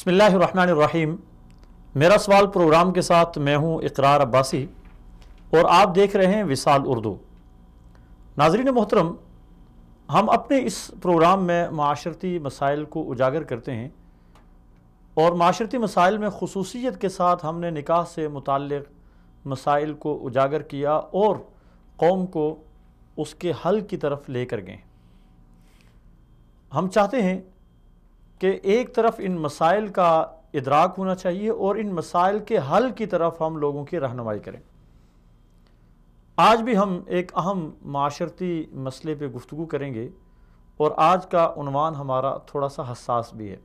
بسم اللہ الرحمن الرحیم۔ میرا سوال پروگرام کے ساتھ میں ہوں اقرار عباسی اور آپ دیکھ رہے ہیں وصال اردو۔ ناظرین محترم، ہم اپنے اس پروگرام میں معاشرتی مسائل کو اجاگر کرتے ہیں اور معاشرتی مسائل میں خصوصیت کے ساتھ ہم نے نکاح سے متعلق مسائل کو اجاگر کیا اور قوم کو اس کے حل کی طرف لے کر گئے۔ ہم چاہتے ہیں کہ ایک طرف ان مسائل کا ادراک ہونا چاہیے اور ان مسائل کے حل کی طرف ہم لوگوں کی رہنمائی کریں۔ آج بھی ہم ایک اہم معاشرتی مسئلے پہ گفتگو کریں گے اور آج کا عنوان ہمارا تھوڑا سا حساس بھی ہے۔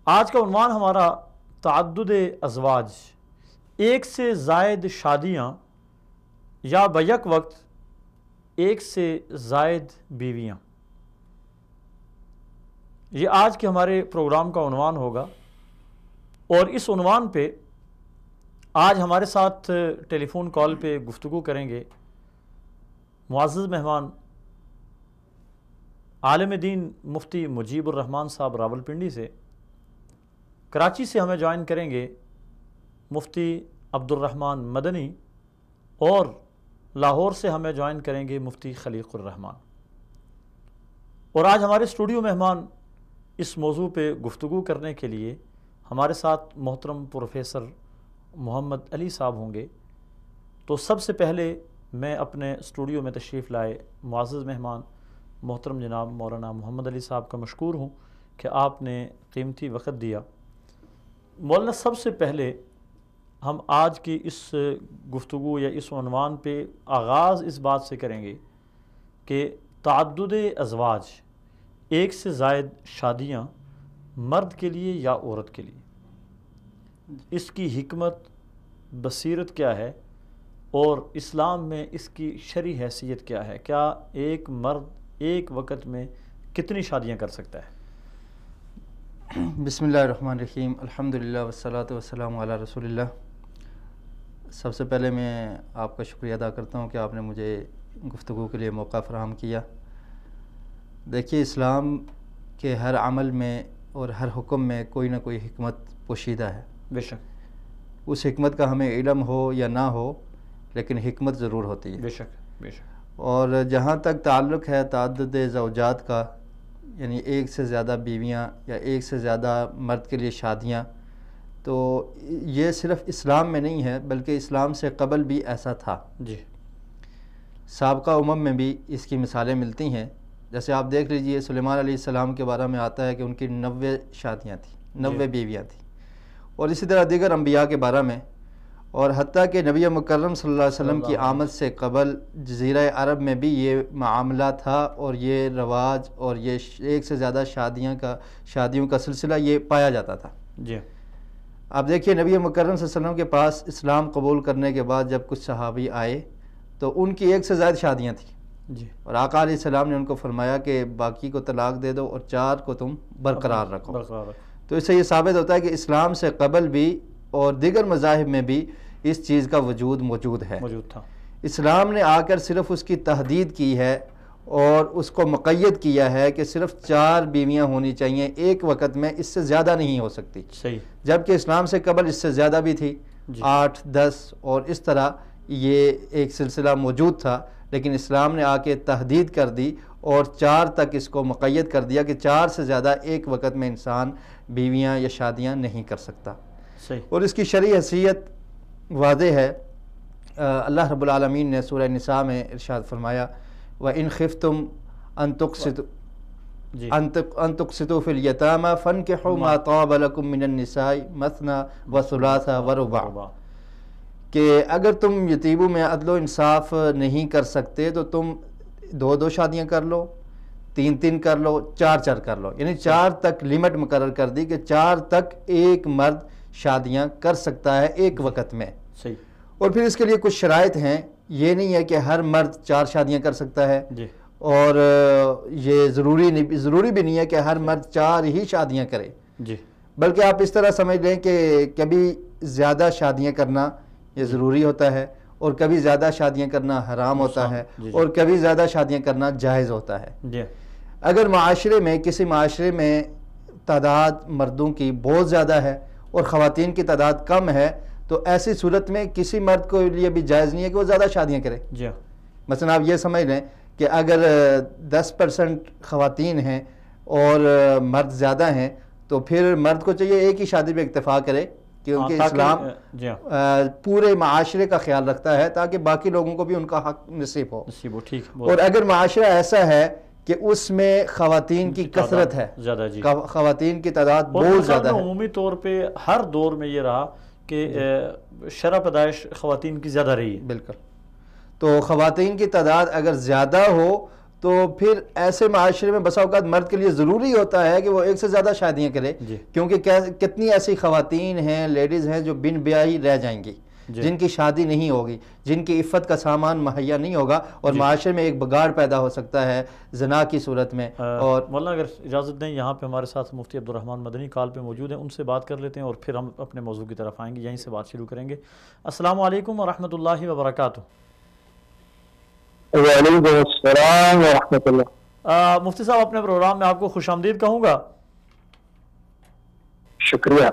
آج کا عنوان ہمارا تعدد ازواج، ایک سے زائد شادیاں یا بیک وقت ایک سے زائد بیویاں، یہ آج کے ہمارے پروگرام کا عنوان ہوگا۔ اور اس عنوان پہ آج ہمارے ساتھ ٹیلی فون کال پہ گفتگو کریں گے معزز مہمان عالم دین مفتی مجیب الرحمان صاحب راولپنڈی سے۔ کراچی سے ہمیں جوائن کریں گے مفتی عبد الرحمان مدنی، اور لاہور سے ہمیں جوائن کریں گے مفتی خلیق الرحمان۔ اور آج ہمارے اسٹوڈیو مہمان اس موضوع پہ گفتگو کرنے کے لیے ہمارے ساتھ محترم پروفیسر محمد علی صاحب ہوں گے۔ تو سب سے پہلے میں اپنے اسٹوڈیو میں تشریف لائے معزز مہمان محترم جناب مولانا محمد علی صاحب کا مشکور ہوں کہ آپ نے قیمتی وقت دیا۔ مولانا، سب سے پہلے ہم آج کی اس گفتگو یا اس عنوان پہ آغاز اس بات سے کریں گے کہ تعدد ازواج، ایک سے زائد شادیاں، مرد کے لیے یا عورت کے لیے، اس کی حکمت بصیرت کیا ہے اور اسلام میں اس کی شرعی حیثیت کیا ہے؟ کیا ایک مرد ایک وقت میں کتنی شادیاں کر سکتا ہے؟ بسم اللہ الرحمن الرحیم، الحمدللہ والصلاۃ والسلام علی رسول اللہ۔ سب سے پہلے میں آپ کا شکریہ ادا کرتا ہوں کہ آپ نے مجھے گفتگو کے لیے موقع فراہم کیا۔ دیکھیے، اسلام کے ہر عمل میں اور ہر حکم میں کوئی نہ کوئی حکمت پوشیدہ ہے۔ بے شک اس حکمت کا ہمیں علم ہو یا نہ ہو، لیکن حکمت ضرور ہوتی ہے۔ بے شک بے شک۔ اور جہاں تک تعلق ہے تعدد زوجات کا، یعنی ایک سے زیادہ بیویاں یا ایک سے زیادہ مرد کے لیے شادیاں، تو یہ صرف اسلام میں نہیں ہے بلکہ اسلام سے قبل بھی ایسا تھا۔ جی، سابقہ امم میں بھی اس کی مثالیں ملتی ہیں۔ جیسے آپ دیکھ لیجئے، سلیمان علیہ السلام کے بارے میں آتا ہے کہ ان کی 90 شادیاں تھیں، 90 بیویاں تھیں، اور اسی طرح دیگر انبیاء کے بارے میں، اور حتیٰ کہ نبی مکرم صلی اللہ علیہ وسلم کی آمد سے قبل جزیرہ عرب میں بھی یہ معاملہ تھا اور یہ رواج اور یہ ایک سے زیادہ شادیوں کا سلسلہ یہ پایا جاتا تھا۔ جی، آپ دیکھیے، نبی مکرم صلی اللہ علیہ وسلم کے پاس اسلام قبول کرنے کے بعد جب کچھ صحابی آئے تو ان کی ایک سے زائد شادیاں تھیں، جی، اور آقا علیہ السلام نے ان کو فرمایا کہ باقی کو طلاق دے دو اور 4 کو تم برقرار رکھو۔ تو اس سے یہ ثابت ہوتا ہے کہ اسلام سے قبل بھی اور دیگر مذاہب میں بھی اس چیز کا وجود موجود تھا۔ اسلام نے آ کر صرف اس کی تحدید کی ہے اور اس کو مقید کیا ہے کہ صرف 4 بیویاں ہونی چاہیے ایک وقت میں، اس سے زیادہ نہیں ہو سکتی۔ صحیح۔ جبکہ اسلام سے قبل اس سے زیادہ بھی تھی، 8، 10 اور اس طرح یہ ایک سلسلہ موجود تھا، لیکن اسلام نے آ کے تحدید کر دی اور 4 تک اس کو مقید کر دیا کہ 4 سے زیادہ ایک وقت میں انسان بیویاں یا شادیاں نہیں کر سکتا۔ صحیح۔ اور اس کی شرعی حیثیت واضح ہے۔ اللہ رب العالمین نے سورہ نساء میں ارشاد فرمایا، وَإِنْ خِفْتُمْ أَن تُقْسِطُوا فِي الْيَتَامَى فَانكِحُوا مَا طَابَ لَكُم مِّنَ النِّسَاءِ مَثْنَىٰ وَثُلَاثَ وَرُبَاعَ، کہ اگر تم یتیموں میں عدل و انصاف نہیں کر سکتے تو تم 2 شادیاں کر لو، 3 کر لو، 4 کر لو، یعنی 4 تک لمٹ مقرر کر دی کہ 4 تک ایک مرد شادیاں کر سکتا ہے ایک وقت میں۔ صحیح۔ اور پھر اس کے لیے کچھ شرائط ہیں، یہ نہیں ہے کہ ہر مرد 4 شادیاں کر سکتا ہے، جی، اور یہ ضروری بھی نہیں ہے کہ ہر مرد 4 ہی شادیاں کرے، جی، بلکہ آپ اس طرح سمجھ لیں کہ کبھی زیادہ شادیاں کرنا یہ ضروری ہوتا ہے اور کبھی زیادہ شادیاں کرنا حرام ہوتا ہے، اور کبھی زیادہ شادیاں کرنا جائز ہوتا ہے۔ جی، اگر معاشرے میں کسی معاشرے میں تعداد مردوں کی بہت زیادہ ہے اور خواتین کی تعداد کم ہے، تو ایسی صورت میں کسی مرد کو لیے بھی جائز نہیں ہے کہ وہ زیادہ شادیاں کرے. جی ہاں. مثلا آپ یہ سمجھ لیں کہ اگر 10% خواتین ہیں اور مرد زیادہ ہیں تو پھر مرد کو چاہیے ایک ہی شادی پہ اکتفا کرے، کیونکہ اسلام پورے معاشرے کا خیال رکھتا ہے تاکہ باقی لوگوں کو بھی ان کا حق نصیب ہو. ٹھیک. اور اگر معاشرہ ایسا ہے کہ اس میں خواتین کی کثرت ہے، خواتین کی تعداد بہت زیادہ ہے، عمومی طور پہ ہر دور میں یہ رہا کہ شرح پیدائش خواتین کی زیادہ رہی ہے. بالکل. تو خواتین کی تعداد اگر زیادہ ہو تو پھر ایسے معاشرے میں بسا اوقات مرد کے لیے ضروری ہوتا ہے کہ وہ ایک سے زیادہ شادیاں کرے، کیونکہ کتنی ایسی خواتین ہیں، لیڈیز ہیں جو بن بیاہی رہ جائیں گی، جن کی شادی نہیں ہوگی، جن کی عفت کا سامان مہیا نہیں ہوگا اور معاشرے میں ایک بگاڑ پیدا ہو سکتا ہے زنا کی صورت میں. اور مولانا اگر اجازت دیں، یہاں پہ ہمارے ساتھ مفتی عبدالرحمن مدنی کال پہ موجود ہیں، ان سے بات کر لیتے ہیں اور پھر ہم اپنے موضوع کی طرف آئیں گے، یہیں سے بات شروع کریں گے. السلام علیکم ورحمۃ اللہ وبرکاتہ. وعلیکم السلام ورحمۃ اللہ. مفتی صاحب، اپنے پروگرام میں آپ کو خوش آمدید کہوں گا. شکریہ.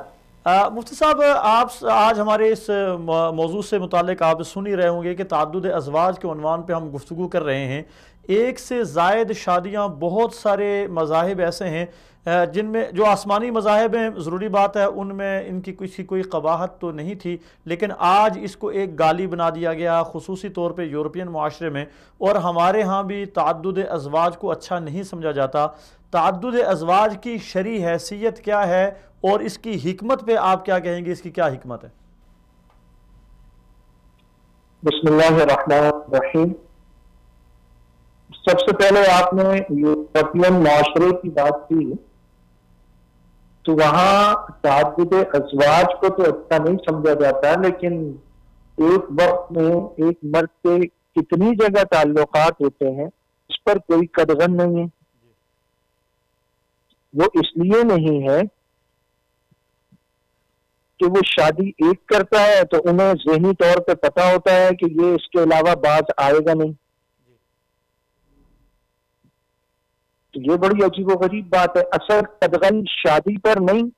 مفتی صاحب، آپ آج ہمارے اس موضوع سے متعلق آپ سن ہی رہے ہوں گے کہ تعدد ازواج کے عنوان پہ ہم گفتگو کر رہے ہیں. ایک سے زائد شادیاں، بہت سارے مذاہب ایسے ہیں جن میں جو آسمانی مذاہب ہیں، ضروری بات ہے ان میں ان کی کوئی قباحت تو نہیں تھی، لیکن آج اس کو ایک گالی بنا دیا گیا، خصوصی طور پہ یورپین معاشرے میں، اور ہمارے ہاں بھی تعدد ازواج کو اچھا نہیں سمجھا جاتا. تعدد ازواج کی شرعی حیثیت کیا ہے اور اس کی حکمت پہ آپ کیا کہیں گے؟ اس کی کیا حکمت ہے؟ بسم اللہ الرحمن الرحیم. سب سے پہلے آپ نے یورپین معاشرے کی بات کی، تو وہاں تعدد ازواج کو تو اچھا نہیں سمجھا جاتا، لیکن ایک وقت میں ایک مرد کے کتنی جگہ تعلقات ہوتے ہیں اس پر کوئی قدغن نہیں ہے. وہ اس لیے نہیں ہے کہ وہ شادی ایک کرتا ہے تو انہیں ذہنی طور پہ پتا ہوتا ہے کہ یہ اس کے علاوہ باز آئے گا نہیں. تو یہ بڑی عجیب و غریب بات ہے. اثر قدغن شادی پر نہیں،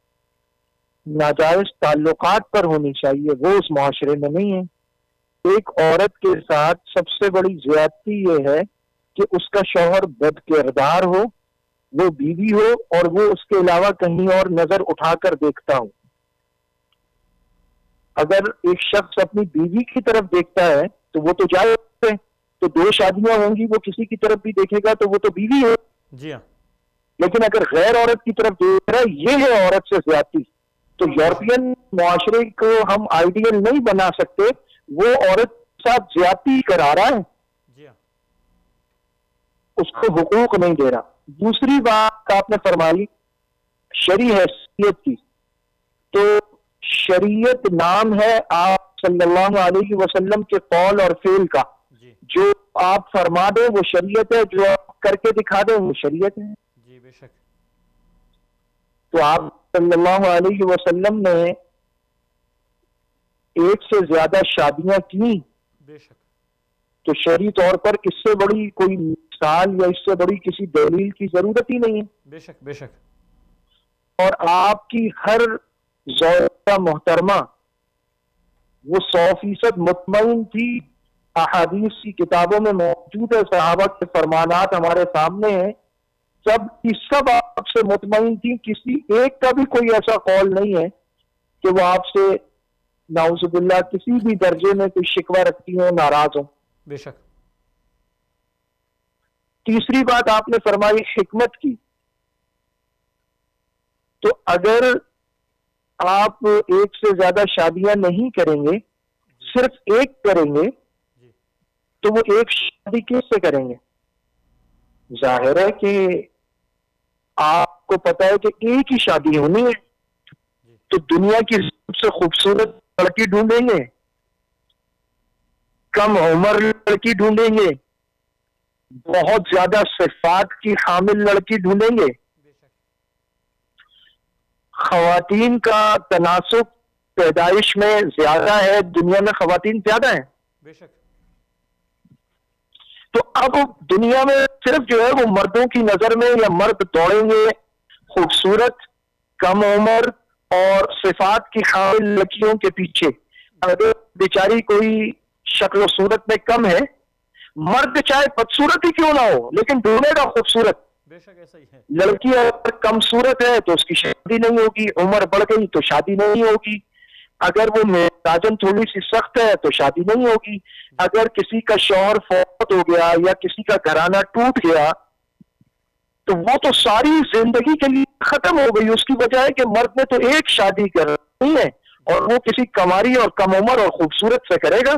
ناجائز تعلقات پر ہونی چاہیے، وہ اس معاشرے میں نہیں ہے. ایک عورت کے ساتھ سب سے بڑی زیادتی یہ ہے کہ اس کا شوہر بد کردار ہو، وہ بیوی ہو اور وہ اس کے علاوہ کہیں اور نظر اٹھا کر دیکھتا ہو. اگر ایک شخص اپنی بیوی کی طرف دیکھتا ہے تو وہ تو جائز ہے، تو دو شادیاں ہوں گی، وہ کسی کی طرف بھی دیکھے گا تو وہ تو بیوی ہے. جی ہاں. لیکن اگر غیر عورت کی طرف دیکھ رہا ہے، یہ ہے عورت سے زیادتی. تو یورپین معاشرے کو ہم آئیڈیل نہیں بنا سکتے، وہ عورت کے ساتھ زیادتی کرا رہا ہے، اس کو حقوق نہیں دے رہا. دوسری بات آپ نے فرمائی شرعی حیثیت کی، تو شریعت نام ہے آپ صلی اللہ علیہ وسلم کے قول اور فعل کا. جو آپ فرما دیں وہ شریعت ہے، جو آپ کر کے دکھا دیں وہ شریعت ہے. جی بے شک. تو آپ صلی اللہ علیہ وسلم نے ایک سے زیادہ شادیاں کی، بے شک. تو شرعی طور پر اس سے بڑی کوئی مثال یا اس سے بڑی کسی دلیل کی ضرورت ہی نہیں ہے. بے شک بے شک. اور آپ کی ہر زوجہ محترمہ وہ 100% مطمئن تھی. احادیث کی کتابوں میں موجود ہے، صحابہ کے فرمانات ہمارے سامنے ہیں، سب آپ سے مطمئن تھی. کسی ایک کا بھی کوئی ایسا قول نہیں ہے کہ وہ آپ سے نعوذ باللہ کسی بھی درجے میں کوئی شکوہ رکھتی ہوں، ناراض ہوں. بے شک. تیسری بات آپ نے فرمائی حکمت کی. تو اگر آپ ایک سے زیادہ شادیاں نہیں کریں گے، صرف ایک کریں گے، تو وہ ایک شادی کس سے کریں گے؟ ظاہر ہے کہ آپ کو پتا ہے کہ ایک ہی شادی ہونی ہے، تو دنیا کی سب سے خوبصورت لڑکی ڈھونڈیں گے، کم عمر لڑکی ڈھونڈیں گے، بہت زیادہ صفات کی حامل لڑکی ڈھونڈیں گے. خواتین کا تناسب پیدائش میں زیادہ ہے، دنیا میں خواتین زیادہ ہیں. بے شک. تو اب دنیا میں صرف جو ہے وہ مردوں کی نظر میں یا مرد دوڑیں گے خوبصورت کم عمر اور صفات کی حامل لڑکیوں کے پیچھے اگر بیچاری کوئی شکل و صورت میں کم ہے، مرد چاہے بدصورت ہی کیوں نہ ہو لیکن ڈھونڈے گا خوبصورت. بے شک ایسا ہی ہے. لڑکی اگر کم صورت ہے تو اس کی شادی نہیں ہوگی، عمر بڑھ گئی تو شادی نہیں ہوگی، اگر وہ مزاجن تھوڑی سی سخت ہے تو شادی نہیں ہوگی، اگر کسی کا شوہر فوت ہو گیا یا کسی کا گھرانہ ٹوٹ گیا تو وہ تو ساری زندگی کے لیے ختم ہو گئی. اس کی وجہ ہے کہ مرد نے تو ایک شادی کرنی ہے اور وہ کسی کماری اور کم عمر اور خوبصورت سے کرے گا.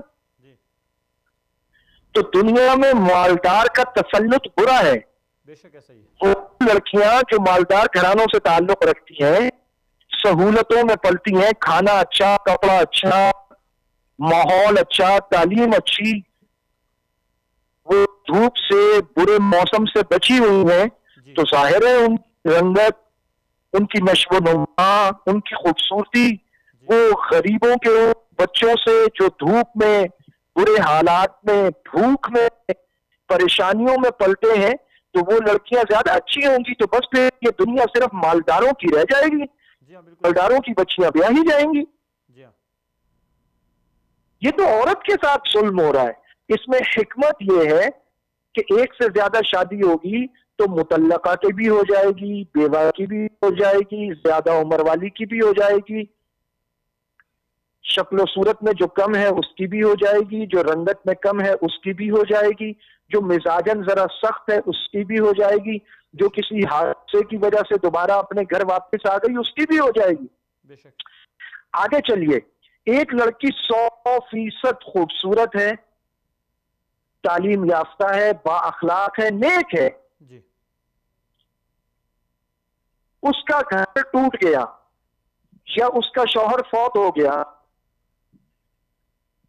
تو دنیا میں مالدار کا تسلط برا ہے. بے شک ایسا ہی ہے. وہ لڑکیاں جو مالدار گھرانوں سے تعلق رکھتی ہیں، سہولتوں میں پلتی ہیں، کھانا اچھا، کپڑا اچھا، ماحول اچھا، تعلیم اچھی، وہ دھوپ سے برے موسم سے بچی ہوئی ہیں، تو ظاہر ہے ان کی رنگت، ان کی نشو و نما، ان کی خوبصورتی وہ غریبوں کے بچوں سے جو دھوپ میں، برے حالات میں، بھوک میں، پریشانیوں میں پلتے ہیں، تو وہ لڑکیاں زیادہ اچھی ہوں گی. تو بس پھر یہ دنیا صرف مالداروں کی رہ جائے گی، مالداروں کی بچیاں بیاہی جائیں گی. یہ تو عورت کے ساتھ ظلم ہو رہا ہے. اس میں حکمت یہ ہے کہ ایک سے زیادہ شادی ہوگی تو مطلقہ کی بھی ہو جائے گی، بیوہ کی بھی ہو جائے گی، زیادہ عمر والی کی بھی ہو جائے گی، شکل و صورت میں جو کم ہے اس کی بھی ہو جائے گی، جو رنگت میں کم ہے اس کی بھی ہو جائے گی، جو مزاجن ذرا سخت ہے اس کی بھی ہو جائے گی، جو کسی حادثے کی وجہ سے دوبارہ اپنے گھر واپس آ گئی اس کی بھی ہو جائے گی. بے شک. آگے چلیے. ایک لڑکی 100% خوبصورت ہے، تعلیم یافتہ ہے، با اخلاق ہے، نیک ہے، جی. اس کا گھر ٹوٹ گیا یا اس کا شوہر فوت ہو گیا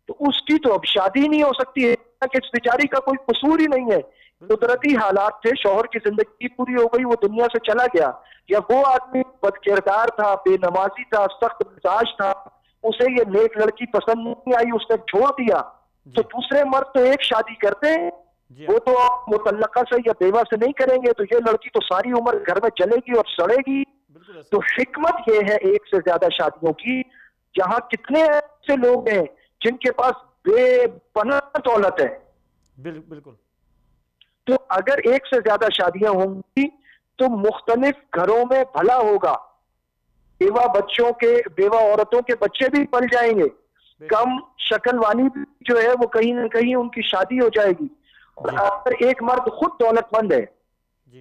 تو اس کی تو اب شادی نہیں ہو سکتی ہے کہ اس بیچاری کا کوئی قصور ہی نہیں ہے، قدرتی حالات تھے، شوہر کی زندگی پوری ہو گئی، وہ دنیا سے چلا گیا، یا وہ آدمی بد کردار تھا، بے نمازی تھا، سخت مزاج تھا، اسے یہ نیک لڑکی پسند نہیں آئی، اس نے چھوڑ دیا. تو دوسرے مرد تو ایک شادی کرتے ہیں، وہ تو آپ مطلقہ سے یا بیوہ سے نہیں کریں گے، تو یہ لڑکی تو ساری عمر گھر میں جلے گی اور سڑے گی. تو حکمت یہ ہے ایک سے زیادہ شادیوں کی. جہاں کتنے ایسے لوگ ہیں جن کے پاس بے پناہ دولت ہے، بالکل. تو اگر ایک سے زیادہ شادیاں ہوں گی تو مختلف گھروں میں بھلا ہوگا، بیوہ عورتوں کے بچے بھی پل جائیں گے، کم شکل والی جو ہے وہ کہیں نہ کہیں ان کی شادی ہو جائے گی. اور اگر ایک مرد خود دولت مند ہے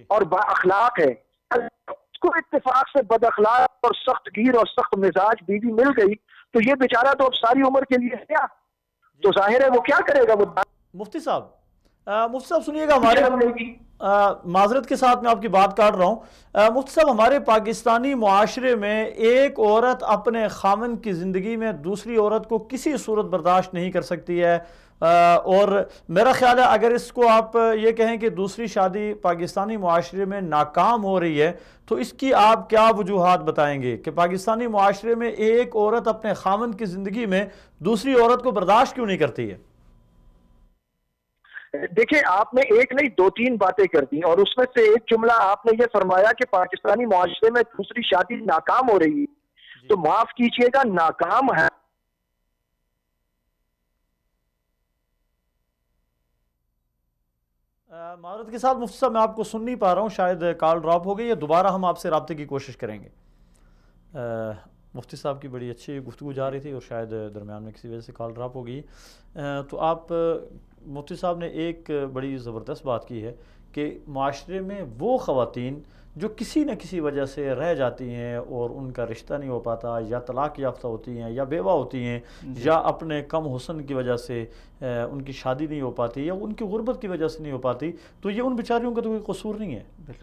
اور با اخلاق ہے، اس کو اتفاق سے بد اخلاق اور سخت گیر اور سخت مزاج بیوی مل گئی تو یہ بیچارہ تو اب ساری عمر کے لیے ہے کیا، تو ظاہر ہے وہ کیا کرے گا. وہ مفتی صاحب سنیے گا، ہمارے معذرت کے ساتھ میں آپ کی بات کاٹ رہا ہوں. مفتی صاحب، ہمارے پاکستانی معاشرے میں ایک عورت اپنے خاوند کی زندگی میں دوسری عورت کو کسی صورت برداشت نہیں کر سکتی ہے، اور میرا خیال ہے اگر اس کو آپ یہ کہیں کہ دوسری شادی پاکستانی معاشرے میں ناکام ہو رہی ہے تو اس کی آپ کیا وجوہات بتائیں گے کہ پاکستانی معاشرے میں ایک عورت اپنے خاوند کی زندگی میں دوسری عورت کو برداشت کیوں نہیں کرتی ہے؟ دیکھیں، آپ نے ایک نہیں 2-3 باتیں کر دی، اور اس میں سے ایک جملہ آپ نے یہ فرمایا کہ پاکستانی معاشرے میں دوسری شادی ناکام ہو رہی ہے. تو معاف کیجئے گا، ناکام ہے معذرت کے ساتھ مفتی صاحب میں آپ کو سن نہیں پا رہا ہوں، شاید کال ڈراپ ہو گئی ہے، دوبارہ ہم آپ سے رابطے کی کوشش کریں گے. مفتی صاحب کی بڑی اچھی گفتگو جا رہی تھی اور شاید درمیان میں کسی وجہ سے کال ڈراپ ہو گئی. تو آپ مفتی صاحب نے ایک بڑی زبردست بات کی ہے کہ معاشرے میں وہ خواتین جو کسی نہ کسی وجہ سے رہ جاتی ہیں اور ان کا رشتہ نہیں ہو پاتا، یا طلاق یافتہ ہوتی ہیں، یا بیوہ ہوتی ہیں، یا اپنے کم حسن کی وجہ سے ان کی شادی نہیں ہو پاتی، یا ان کی غربت کی وجہ سے نہیں ہو پاتی، تو یہ ان بیچاریوں کا تو کوئی قصور نہیں ہے،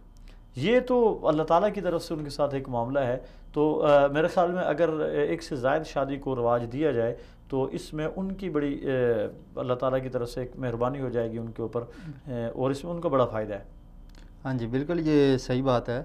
یہ تو اللہ تعالیٰ کی طرف سے ان کے ساتھ ایک معاملہ ہے. تو میرے خیال میں اگر ایک سے زائد شادی کو رواج دیا جائے تو اس میں ان کی بڑی اللہ تعالیٰ کی طرف سے ایک مہربانی ہو جائے گی ان کے اوپر، اور اس میں ان کا بڑا فائدہ ہے. ہاں جی، بالکل یہ صحیح بات ہے.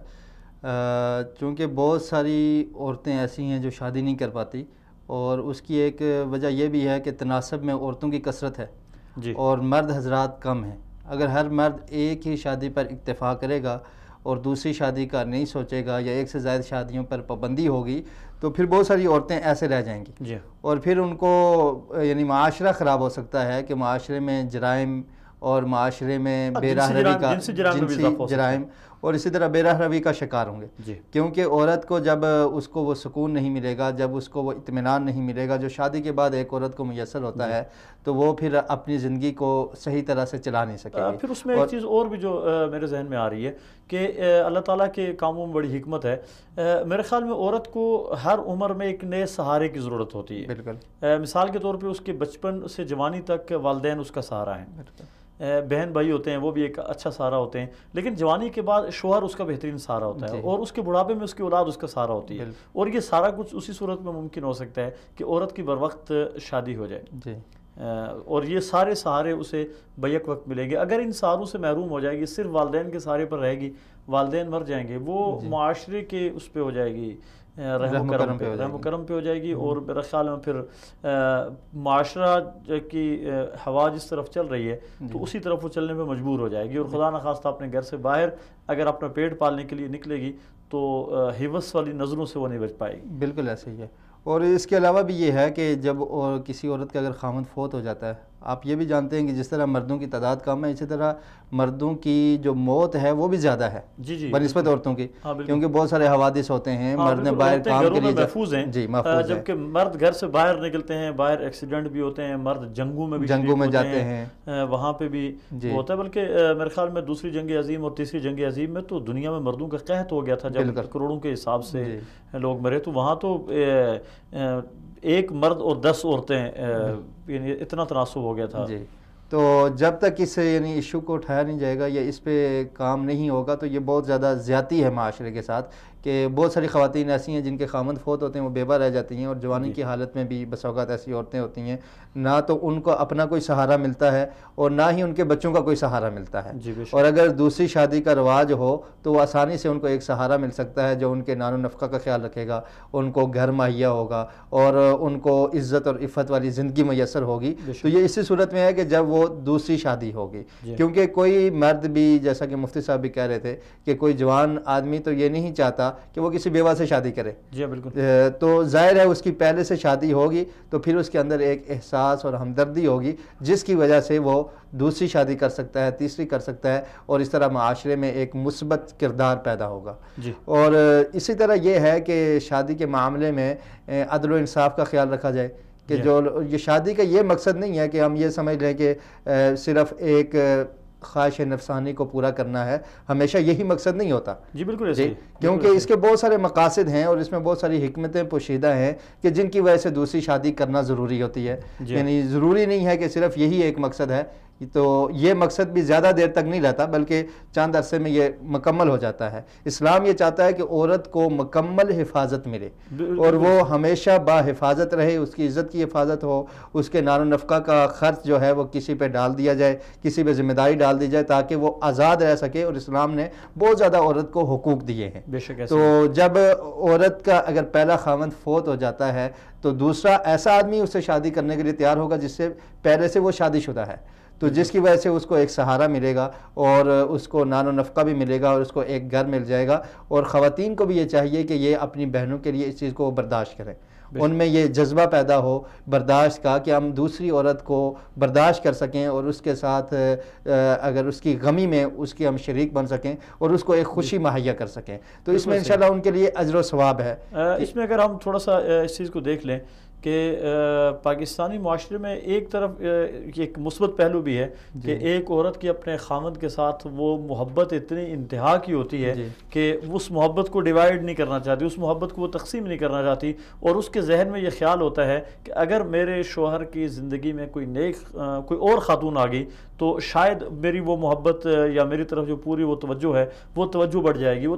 چونکہ بہت ساری عورتیں ایسی ہیں جو شادی نہیں کر پاتی، اور اس کی ایک وجہ یہ بھی ہے کہ تناسب میں عورتوں کی کثرت ہے اور مرد حضرات کم ہیں. اگر ہر مرد ایک ہی شادی پر اکتفا کرے گا اور دوسری شادی کا نہیں سوچے گا یا ایک سے زائد شادیوں پر پابندی ہوگی تو پھر بہت ساری عورتیں ایسے رہ جائیں گی اور پھر ان کو یعنی معاشرہ خراب ہو سکتا ہے کہ معاشرے میں جرائم اور معاشرے میں بے راہ روی کا جنسی جرائم اور اسی طرح بے راہ روی کا شکار ہوں گے کیونکہ عورت کو جب اس کو وہ سکون نہیں ملے گا، جب اس کو وہ اطمینان نہیں ملے گا جو شادی کے بعد ایک عورت کو میسر ہوتا ہے، تو وہ پھر اپنی زندگی کو صحیح طرح سے چلا نہیں سکے گی۔ پھر اس میں ایک چیز اور بھی جو میرے ذہن میں آ رہی ہے کہ اللہ تعالیٰ کے کاموں میں بڑی حکمت ہے۔ میرے خیال میں عورت کو ہر عمر میں ایک نئے سہارے کی ضرورت ہوتی ہے۔ بالکل، مثال کے طور پہ اس کے بچپن سے جوانی تک والدین اس کا سہارا ہیں، بہن بھائی ہوتے ہیں وہ بھی ایک اچھا سہارا ہوتے ہیں، لیکن جوانی کے بعد شوہر اس کا بہترین سہارا ہوتا ہے اور اس کے بڑھاپے میں اس کی اولاد اس کا سہارا ہوتی ہے، اور یہ سارا کچھ اسی صورت میں ممکن ہو سکتا ہے کہ عورت کی بر وقت شادی ہو جائے اور یہ سارے سہارے اسے بیک وقت ملیں گے۔ اگر ان سہاروں سے محروم ہو جائے گی، صرف والدین کے سہارے پر رہے گی، والدین مر جائیں گے، وہ معاشرے کے اس پہ ہو جائے گی، رحم و کرم پہ ہو جائے گی، اور میرا خیال میں پھر معاشرہ کی ہوا جس طرف چل رہی ہے تو اسی طرف وہ چلنے پہ مجبور ہو جائے گی، اور خدا نخواستہ اپنے گھر سے باہر اگر اپنا پیٹ پالنے کے لیے نکلے گی تو حوث والی نظروں سے وہ نہیں بچ پائے گی۔ بالکل ایسے ہی ہے۔ اور اس کے علاوہ بھی یہ ہے کہ جب کسی عورت کا اگر خامند فوت ہو جاتا ہے، آپ یہ بھی جانتے ہیں کہ جس طرح مردوں کی تعداد کم ہے، اسی طرح مردوں کی جو موت ہے وہ بھی زیادہ ہے بنسبت عورتوں کی، کیونکہ بہت سارے حوادث ہوتے ہیں، مرد نے باہر کام کے لیے محفوظ ہیں، جبکہ مرد گھر سے باہر نکلتے ہیں، باہر ایکسیڈنٹ بھی ہوتے ہیں، مرد جنگوں میں جاتے ہیں، وہاں پہ بھی ہوتا ہے۔ بلکہ میرے خیال میں دوسری جنگ عظیم اور تیسری جنگ عظیم میں تو دنیا میں مردوں کا قحط ہو گیا تھا، جب کروڑوں کے حساب سے لوگ مرے، تو وہاں تو ایک مرد اور 10 عورتیں، یعنی اتنا تناسب ہو گیا تھا۔ تو جب تک اس یعنی ایشو کو اٹھایا نہیں جائے گا یا اس پہ کام نہیں ہوگا تو یہ بہت زیادہ زیادتی ہے معاشرے کے ساتھ، کہ بہت ساری خواتین ایسی ہیں جن کے خامند فوت ہوتے ہیں، وہ بیوہ رہ جاتی ہیں، اور جوانی کی حالت میں بھی بس اوقات ایسی عورتیں ہوتی ہیں، نہ تو ان کو اپنا کوئی سہارا ملتا ہے اور نہ ہی ان کے بچوں کا کوئی سہارا ملتا ہے، اور اگر دوسری شادی کا رواج ہو تو وہ آسانی سے ان کو ایک سہارا مل سکتا ہے جو ان کے نان و نفقہ کا خیال رکھے گا، ان کو گھر مہیا ہوگا اور ان کو عزت اور عفت والی زندگی میسر ہوگی۔ تو یہ اسی صورت میں ہے کہ جب وہ دوسری شادی ہوگی، کیونکہ کوئی مرد بھی، جیسا کہ مفتی صاحب بھی کہہ رہے تھے، کہ کوئی جوان آدمی تو یہ نہیں چاہتا کہ وہ کسی بیوہ سے شادی کرے، تو ظاہر ہے اس کی پہلے سے شادی ہوگی تو پھر اس کے اندر ایک احساس اور ہمدردی ہوگی جس کی وجہ سے وہ دوسری شادی کر سکتا ہے، تیسری کر سکتا ہے، اور اس طرح معاشرے میں ایک مثبت کردار پیدا ہوگا۔ اور اسی طرح یہ ہے کہ شادی کے معاملے میں عدل و انصاف کا خیال رکھا جائے، کہ جو یہ شادی کا یہ مقصد نہیں ہے کہ ہم یہ سمجھ لیں کہ صرف ایک خواہش نفسانی کو پورا کرنا ہے، ہمیشہ یہی مقصد نہیں ہوتا۔ جی بالکل ایسے، کیونکہ اس کے بہت سارے مقاصد ہیں اور اس میں بہت ساری حکمتیں پوشیدہ ہیں کہ جن کی وجہ سے دوسری شادی کرنا ضروری ہوتی ہے، یعنی ضروری نہیں ہے کہ صرف یہی ایک مقصد ہے، تو یہ مقصد بھی زیادہ دیر تک نہیں رہتا بلکہ چند عرصے میں یہ مکمل ہو جاتا ہے۔ اسلام یہ چاہتا ہے کہ عورت کو مکمل حفاظت ملے اور وہ ہمیشہ با حفاظت رہے، اس کی عزت کی حفاظت ہو، اس کے نان و نفقہ کا خرچ جو ہے وہ کسی پہ ڈال دیا جائے، کسی پہ ذمہ داری ڈال دی جائے تاکہ وہ آزاد رہ سکے، اور اسلام نے بہت زیادہ عورت کو حقوق دیے ہیں۔ تو جب عورت کا اگر پہلا خاوند فوت ہو جاتا ہے تو دوسرا ایسا آدمی اس سے شادی کرنے کے لیے تیار ہوگا جس سے پہلے سے وہ شادی شدہ ہے، تو جس کی وجہ سے اس کو ایک سہارا ملے گا اور اس کو نان و نفقہ بھی ملے گا اور اس کو ایک گھر مل جائے گا۔ اور خواتین کو بھی یہ چاہیے کہ یہ اپنی بہنوں کے لیے اس چیز کو برداشت کریں، ان میں یہ جذبہ پیدا ہو برداشت کا کہ ہم دوسری عورت کو برداشت کر سکیں اور اس کے ساتھ اگر اس کی غمی میں اس کی ہم شریک بن سکیں اور اس کو ایک خوشی مہیا کر سکیں، تو اس میں انشاءاللہ ان کے لیے اجر و ثواب ہے۔ اس میں اگر ہم تھوڑا سا اس چیز کو دیکھ لیں کہ پاکستانی معاشرے میں ایک طرف ایک مثبت پہلو بھی ہے کہ ایک عورت کی اپنے خامند کے ساتھ وہ محبت اتنی انتہا کی ہوتی ہے کہ اس محبت کو ڈیوائیڈ نہیں کرنا چاہتی، اس محبت کو وہ تقسیم نہیں کرنا چاہتی، اور اس کے ذہن میں یہ خیال ہوتا ہے کہ اگر میرے شوہر کی زندگی میں کوئی اور خاتون آ گئی تو شاید میری وہ محبت یا میری طرف جو پوری وہ توجہ ہے وہ توجہ بڑھ جائے گی، وہ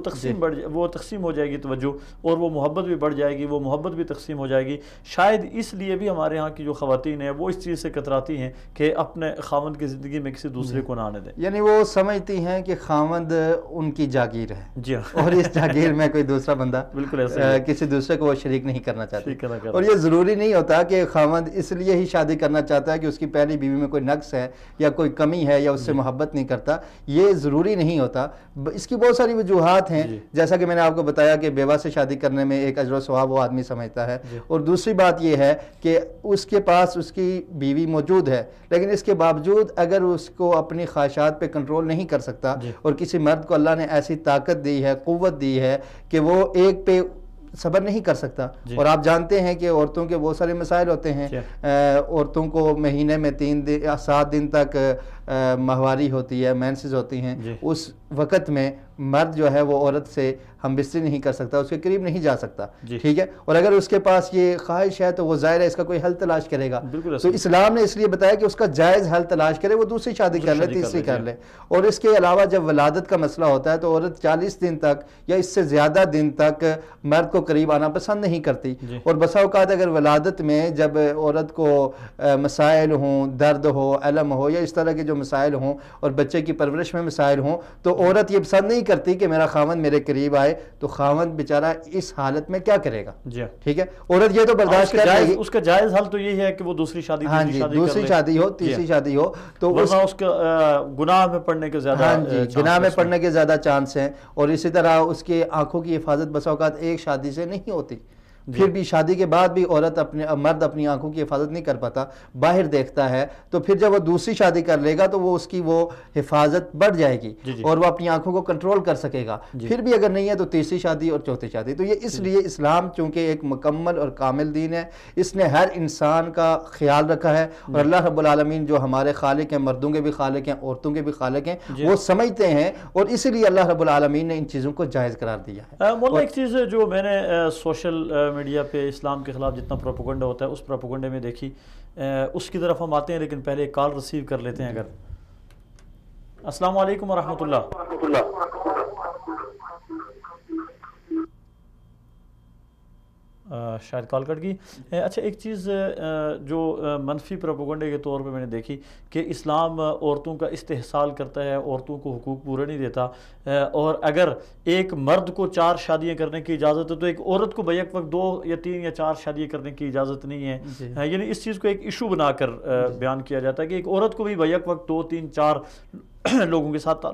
تقسیم ہو جائے گی توجہ، اور وہ محبت بھی بڑھ جائے گی، وہ محبت بھی تقسیم ہو جائے گی۔ شاید اس لیے بھی ہمارے ہاں کی جو خواتین ہیں وہ اس چیز سے کتراتی ہیں کہ اپنے خاوند کی زندگی میں کسی دوسرے کو نہ آنے دیں، یعنی وہ سمجھتی ہیں کہ خاوند ان کی جاگیر ہے اور اس جاگیر میں کوئی دوسرا بندہ بالکل ایسا کسی دوسرے کو وہ شریک نہیں کرنا چاہتی، اور یہ ضروری نہیں ہوتا کہ خاوند اس لیے ہی شادی کرنا چاہتا ہے کہ اس کی پہلی بیوی میں کوئی نقص ہے یا کوئی کوئی کمی ہے یا اس سے محبت نہیں کرتا، یہ ضروری نہیں ہوتا. اس کی بہت ساری وجوہات ہیں، جیسا کہ میں نے آپ کو بتایا کہ بیوہ سے شادی کرنے میں ایک اجر و ثواب وہ آدمی سمجھتا ہے، اور دوسری بات یہ ہے کہ اس کے پاس اس کی بیوی موجود ہے، لیکن اس کے باوجود اگر اس کو اپنی خواہشات پہ کنٹرول نہیں کر سکتا، اور کسی مرد کو اللہ نے ایسی طاقت دی ہے، قوت دی ہے کہ وہ ایک پہ صبر نہیں کر سکتا. اور آپ جانتے ہیں کہ عورتوں کے بہت سارے مسائل ہوتے ہیں. عورتوں کو مہینے میں 7 دن تک ماہواری ہوتی ہے، مینسز ہوتی ہیں. اس وقت میں مرد جو ہے وہ عورت سے ہم بستری نہیں کر سکتا، اس کے قریب نہیں جا سکتا. ٹھیک ہے، اور اگر اس کے پاس یہ خواہش ہے تو وہ ظاہر ہے اس کا کوئی حل تلاش کرے گا. تو اسلام نے اس لیے بتایا کہ اس کا جائز حل تلاش کرے، وہ دوسری شادی کر لے، تیسری کر لے. اور اس کے علاوہ جب ولادت کا مسئلہ ہوتا ہے تو عورت 40 دن تک یا اس سے زیادہ دن تک مرد کو قریب آنا پسند نہیں کرتی. اور بسا اوقات اگر ولادت میں جب عورت کو مسائل ہوں، درد ہو، الم ہو، یا اس طرح کے جو مسائل ہوں، اور بچے کی پرورش میں مسائل ہوں، تو عورت یہ پسند نہیں کرتی کہ میرا خاوند میرے قریب آئے. تو خاوند بیچارہ اس حالت میں کیا کرے گا؟ ٹھیک ہے، عورت یہ تو برداشت کر لے گی. اس کا جائز حل تو یہ ہے کہ وہ دوسری شادی دوسری شادی ہو، تیسری شادی ہو، تو اس کے گناہ میں پڑنے کے زیادہ گناہ میں پڑنے کے زیادہ چانس ہیں. اور اسی طرح اس کے آنکھوں کی حفاظت بسا اوقات ایک شادی سے نہیں ہوتی. پھر بھی شادی کے بعد بھی مرد اپنی آنکھوں کی حفاظت نہیں کر پاتا، باہر دیکھتا ہے. تو پھر جب وہ دوسری شادی کر لے گا تو وہ اس کی وہ حفاظت بڑھ جائے گی اور وہ اپنی آنکھوں کو کنٹرول کر سکے گا. پھر بھی اگر نہیں ہے تو تیسری شادی اور چوتھی شادی. تو یہ اس لیے اسلام چونکہ ایک مکمل اور کامل دین ہے، اس نے ہر انسان کا خیال رکھا ہے. اور اللہ رب العالمین جو ہمارے خالق ہیں، مردوں کے بھی خالق ہیں، عورتوں کے بھی خالق ہیں، وہ سمجھتے ہیں، اور اسی لیے اللہ رب العالمین نے ان چیزوں کو جائز قرار دیا ہے. مولانا ایک چیز جو میں نے سوشل میڈیا پہ اسلام کے خلاف جتنا پروپیگنڈا ہوتا ہے اس پروپیگنڈے میں دیکھی، اس کی طرف ہم آتے ہیں، لیکن پہلے ایک کال ریسیو کر لیتے ہیں. اگر السلام علیکم ورحمۃ اللہ. شاید کال کٹ گئی. اچھا، ایک چیز جو منفی پروپیگنڈے کے طور پہ میں نے دیکھی کہ اسلام عورتوں کا استحصال کرتا ہے، عورتوں کو حقوق پورے نہیں دیتا، اور اگر ایک مرد کو 4 شادیاں کرنے کی اجازت ہے تو ایک عورت کو بیک وقت 2 یا 3 یا 4 شادیاں کرنے کی اجازت نہیں ہے. یعنی اس چیز کو ایک ایشو بنا کر بیان کیا جاتا ہے کہ ایک عورت کو بھی بیک وقت 2 3 4 لوگوں کے ساتھ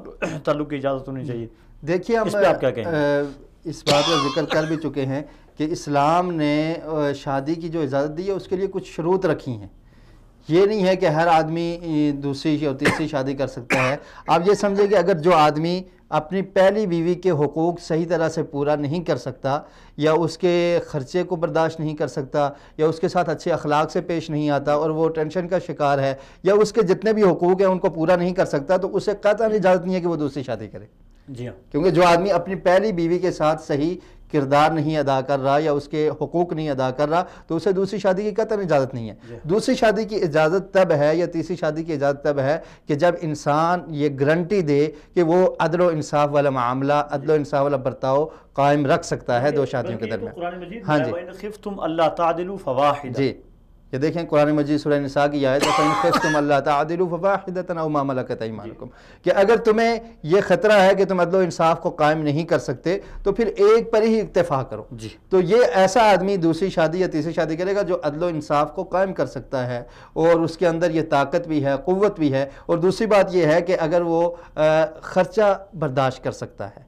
تعلق کی اجازت ہونی چاہیے. دیکھیے، ہم آپ کیا کہیں؟ اس بات کا ذکر کر بھی چکے ہیں کہ اسلام نے شادی کی جو اجازت دی ہے اس کے لیے کچھ شروط رکھی ہیں. یہ نہیں ہے کہ ہر آدمی دوسری یا تیسری شادی کر سکتا ہے. آپ یہ سمجھیں کہ اگر جو آدمی اپنی پہلی بیوی کے حقوق صحیح طرح سے پورا نہیں کر سکتا، یا اس کے خرچے کو برداشت نہیں کر سکتا، یا اس کے ساتھ اچھے اخلاق سے پیش نہیں آتا اور وہ ٹینشن کا شکار ہے، یا اس کے جتنے بھی حقوق ہیں ان کو پورا نہیں کر سکتا، تو اسے قطعاً اجازت نہیں ہے کہ وہ دوسری شادی کرے. جی ہاں، کیونکہ جو آدمی اپنی پہلی بیوی کے ساتھ صحیح کردار نہیں ادا کر رہا یا اس کے حقوق نہیں ادا کر رہا تو اسے دوسری شادی کی قطعاً اجازت نہیں ہے. دوسری شادی کی اجازت تب ہے یا تیسری شادی کی اجازت تب ہے کہ جب انسان یہ گارنٹی دے کہ وہ عدل و انصاف والا معاملہ، عدل و انصاف والا برتاؤ قائم رکھ سکتا ہے 2 شادیوں کے درمیان. ہاں جی، وَإِنْ خِفْتُمْ أَلَّا تَعْدِلُوا فَوَاحِدَةً. جی، یہ دیکھیں قرآن مجید سورہ نساء کی آیت ہے فَإِنْ خِفْتُمْ أَلَّا تَعْدِلُوا فَوَاحِدَةً أَوْ مَا مَلَكَتْ أَيْمَانُكُمْ، کہ اگر تمہیں یہ خطرہ ہے کہ تم عدل و انصاف کو قائم نہیں کر سکتے تو پھر ایک پر ہی اکتفا کرو. تو یہ ایسا آدمی دوسری شادی یا تیسری شادی کرے گا جو عدل و انصاف کو قائم کر سکتا ہے اور اس کے اندر یہ طاقت بھی ہے، قوت بھی ہے. اور دوسری بات یہ ہے کہ اگر وہ خرچہ برداشت کر سکتا ہے،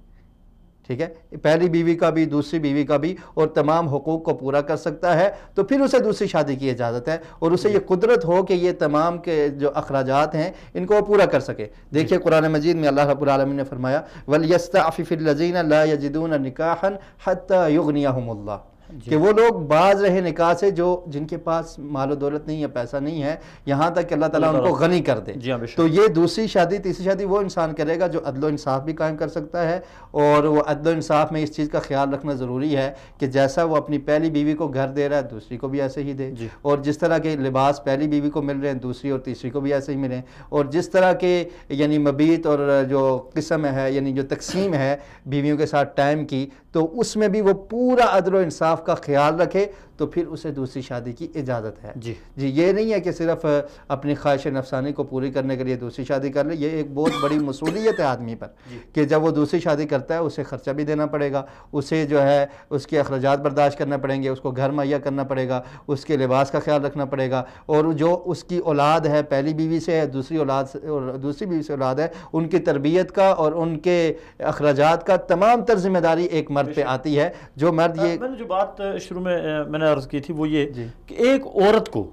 ٹھیک ہے، پہلی بیوی کا بھی دوسری بیوی کا بھی، اور تمام حقوق کو پورا کر سکتا ہے، تو پھر اسے دوسری شادی کی اجازت ہے اور اسے یہ قدرت ہو کہ یہ تمام کے جو اخراجات ہیں ان کو وہ پورا کر سکے. دیکھیے قرآن مجید میں اللہ رب العالمین نے فرمایا وَلْيَسْتَعْفِفِ الَّذِينَ لَا يَجِدُونَ نِكَاحًا حَتَّى يُغْنِيَهُمُ اللَّهُ، کہ وہ لوگ باز رہے نکاح سے جن کے پاس مال و دولت نہیں ہے، پیسہ نہیں ہے، یہاں تک کہ اللہ تعالیٰ ان کو غنی کر دے. تو یہ دوسری شادی تیسری شادی وہ انسان کرے گا جو عدل و انصاف بھی قائم کر سکتا ہے. اور وہ عدل و انصاف میں اس چیز کا خیال رکھنا ضروری ہے کہ جیسا وہ اپنی پہلی بیوی کو گھر دے رہا ہے دوسری کو بھی ایسے ہی دے، اور جس طرح کے لباس پہلی بیوی کو مل رہے ہیں دوسری اور تیسری کو بھی ایسے ہی ملیں، اور جس طرح کے یعنی مبیت اور جو قسم ہے یعنی جو تقسیم ہے بیویوں کے ساتھ ٹائم کی، تو اس میں بھی وہ پورا عدل و انصاف کا خیال رکھے. تو پھر اسے دوسری شادی کی اجازت ہے. جی یہ نہیں ہے کہ صرف اپنی خواہش نفسانی کو پوری کرنے کے لیے دوسری شادی کر لے. یہ ایک بہت بڑی مسئولیت ہے آدمی پر کہ جب وہ دوسری شادی کرتا ہے اسے خرچہ بھی دینا پڑے گا, اسے جو ہے اس کے اخراجات برداشت کرنا پڑیں گے, اس کو گھر مہیا کرنا پڑے گا, اس کے لباس کا خیال رکھنا پڑے گا, اور جو اس کی اولاد ہے پہلی بیوی سے ہے, دوسری بیوی سے اولاد ہے, ان کی تربیت کا اور ان کے اخراجات کا تمام تر ذمہ داری ایک مرد پہ آتی ہے. جو مرد یہ میں نے جو بات شروع میں نے عرض کی تھی وہ یہ کہ ایک عورت کو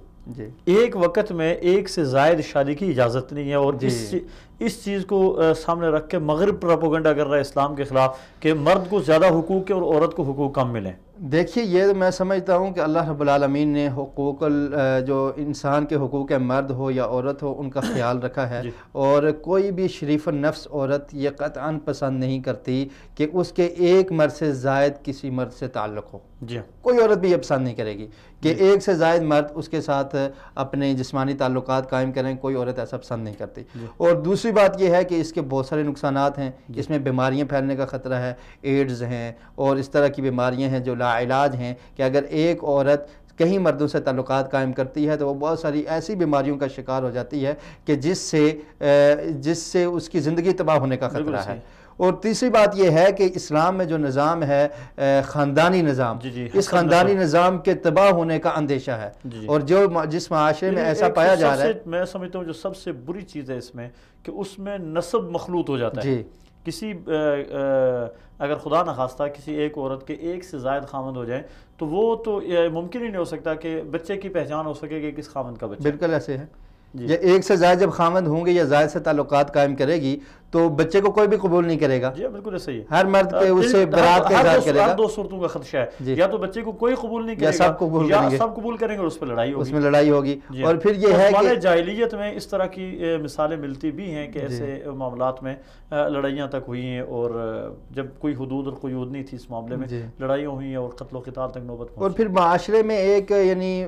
ایک وقت میں ایک سے زائد شادی کی اجازت نہیں ہے, اور اس چیز کو سامنے رکھ کے مغرب پروپیگنڈا کر رہا ہے اسلام کے خلاف کہ مرد کو زیادہ حقوق ہے اور عورت کو حقوق کم ملیں. دیکھیے یہ میں سمجھتا ہوں کہ اللہ رب العالمین نے حقوق جو انسان کے حقوق مرد ہو یا عورت ہو ان کا خیال رکھا ہے, اور کوئی بھی شریف النفس عورت یہ قطعاً پسند نہیں کرتی کہ اس کے ایک مرد سے زائد کسی مرد سے تعلق ہو. کوئی عورت بھی یہ پسند نہیں کرے گی کہ ایک سے زائد مرد اس کے ساتھ اپنے جسمانی تعلقات قائم کریں. کوئی عورت ایسا پسند نہیں کرتی. اور دوسری بات یہ ہے کہ اس کے بہت سارے نقصانات ہیں. اس میں بیماریاں پھیلنے کا خطرہ ہے, ایڈز ہیں اور اس طرح کی بیماریاں ہیں جو لا علاج ہیں, کہ اگر ایک عورت کئی مردوں سے تعلقات قائم کرتی ہے تو وہ بہت ساری ایسی بیماریوں کا شکار ہو جاتی ہے کہ جس سے اس کی زندگی تباہ ہونے کا خطرہ ہے. اور تیسری بات یہ ہے کہ اسلام میں جو نظام ہے خاندانی نظام, اس خاندانی نظام کے تباہ ہونے کا اندیشہ ہے. اور جس معاشرے میں ایسا پایا جا رہا ہے, میں سمجھتا ہوں جو سب سے بری چیز ہے اس میں کہ اس میں نسب مخلوط ہو جاتا ہے. کسی اگر خدا نخواستہ کسی ایک عورت کے ایک سے زائد خامند ہو جائیں تو وہ تو ممکن ہی نہیں ہو سکتا کہ بچے کی پہچان ہو سکے کہ کس خامند کا بچہ. بالکل ایسے ہے. یہ ایک سے زائد جب خامند ہوں گے یا زائد سے تعلقات قائم کرے گی تو بچے کو کوئی بھی قبول نہیں کرے گا. جی بالکل ایسا ہی ہے. ہر مرد پہ اس سے برات کا اظہار کرے گا. دو صورتوں کا خدشہ ہے, یا تو بچے کو کوئی قبول نہیں کرے گا یا سب قبول کریں گے اور اس پہ لڑائی ہوگی. اس میں لڑائی ہوگی. اور پھر یہ ہے کہ جاہلیت میں اس طرح کی مثالیں ملتی بھی ہیں کہ ایسے معاملات میں لڑائیاں تک ہوئی ہیں, اور جب کوئی حدود اور قیود نہیں تھی اس معاملے میں لڑائیاں ہوئی ہیں اور قتل و قتال تک نوبت پہنچی. اور پھر معاشرے میں ایک یعنی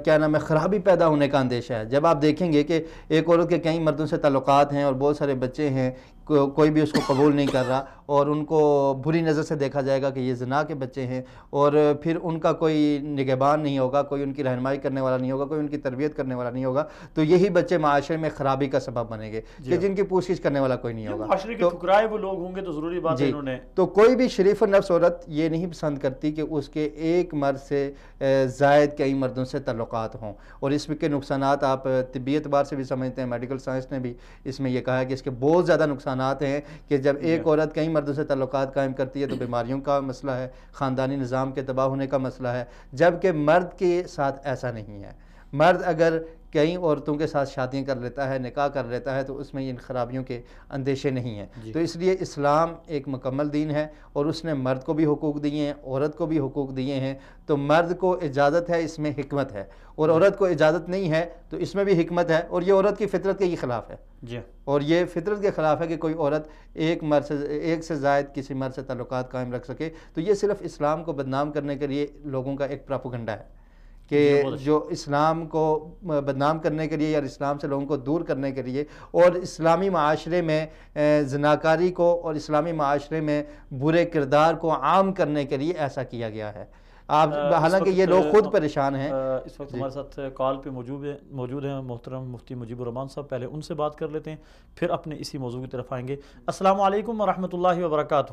کیا نام ہے خرابی پیدا ہونے کا اندیشہ ہے. جب آپ دیکھیں گے کہ ایک عورت کے کئی مردوں سے تعلقات ہیں اور بہت سارے بچے ہیں, کوئی بھی اس کو قبول نہیں کر رہا اور ان کو بری نظر سے دیکھا جائے گا کہ یہ زنا کے بچے ہیں, اور پھر ان کا کوئی نگہبان نہیں ہوگا, کوئی ان کی رہنمائی کرنے والا نہیں ہوگا, کوئی ان کی تربیت کرنے والا نہیں ہوگا, تو یہی بچے معاشرے میں خرابی کا سبب بنیں گے کہ جن کی پوچھ گچھ کرنے والا کوئی نہیں ہوگا. معاشرے کے ٹھکرائے وہ لوگ ہوں گے تو ضروری بات ہے انہوں نے. تو کوئی بھی شریف النفس عورت یہ نہیں پسند کرتی کہ اس کے ایک مرد سے زائد کئی مردوں سے تعلقات ہوں. اور اس کے نقصانات آپ طبی اعتبار سے بھی سمجھتے ہیں, میڈیکل سائنس نے بھی اس میں یہ کہا ہے کہ اس کے بہت زیادہ نقصانات ہیں کہ جب ایک عورت کئی مردوں سے تعلقات قائم کرتی ہے تو بیماریوں کا مسئلہ ہے, خاندانی نظام کے تباہ ہونے کا مسئلہ ہے, جبکہ مرد کے ساتھ ایسا نہیں ہے. مرد اگر کئی عورتوں کے ساتھ شادیاں کر لیتا ہے, نکاح کر لیتا ہے, تو اس میں ان خرابیوں کے اندیشے نہیں ہیں. تو اس لیے اسلام ایک مکمل دین ہے اور اس نے مرد کو بھی حقوق دیے ہیں, عورت کو بھی حقوق دیے ہیں. تو مرد کو اجازت ہے, اس میں حکمت ہے, اور عورت کو اجازت نہیں ہے تو اس میں بھی حکمت ہے, اور یہ عورت کی فطرت کے خلاف ہے. اور یہ فطرت کے خلاف ہے کہ کوئی عورت ایک سے زائد کسی مرد سے تعلقات قائم رکھ سکے. تو یہ صرف اسلام کو بدنام کرنے کے لیے لوگوں کا ایک پراپیگنڈا ہے کہ جو اسلام کو بدنام کرنے کے لیے یا اسلام سے لوگوں کو دور کرنے کے لیے اور اسلامی معاشرے میں زناکاری کو اور اسلامی معاشرے میں برے کردار کو عام کرنے کے لیے ایسا کیا گیا ہے. حالانکہ یہ لوگ خود پریشان ہیں. اس وقت ہمارے ساتھ کال پہ موجود ہیں محترم مفتی مجیب الرحمان صاحب. پہلے ان سے بات کر لیتے ہیں, پھر اپنے اسی موضوع کی طرف آئیں گے. السلام علیکم ورحمۃ اللہ وبرکاتہ.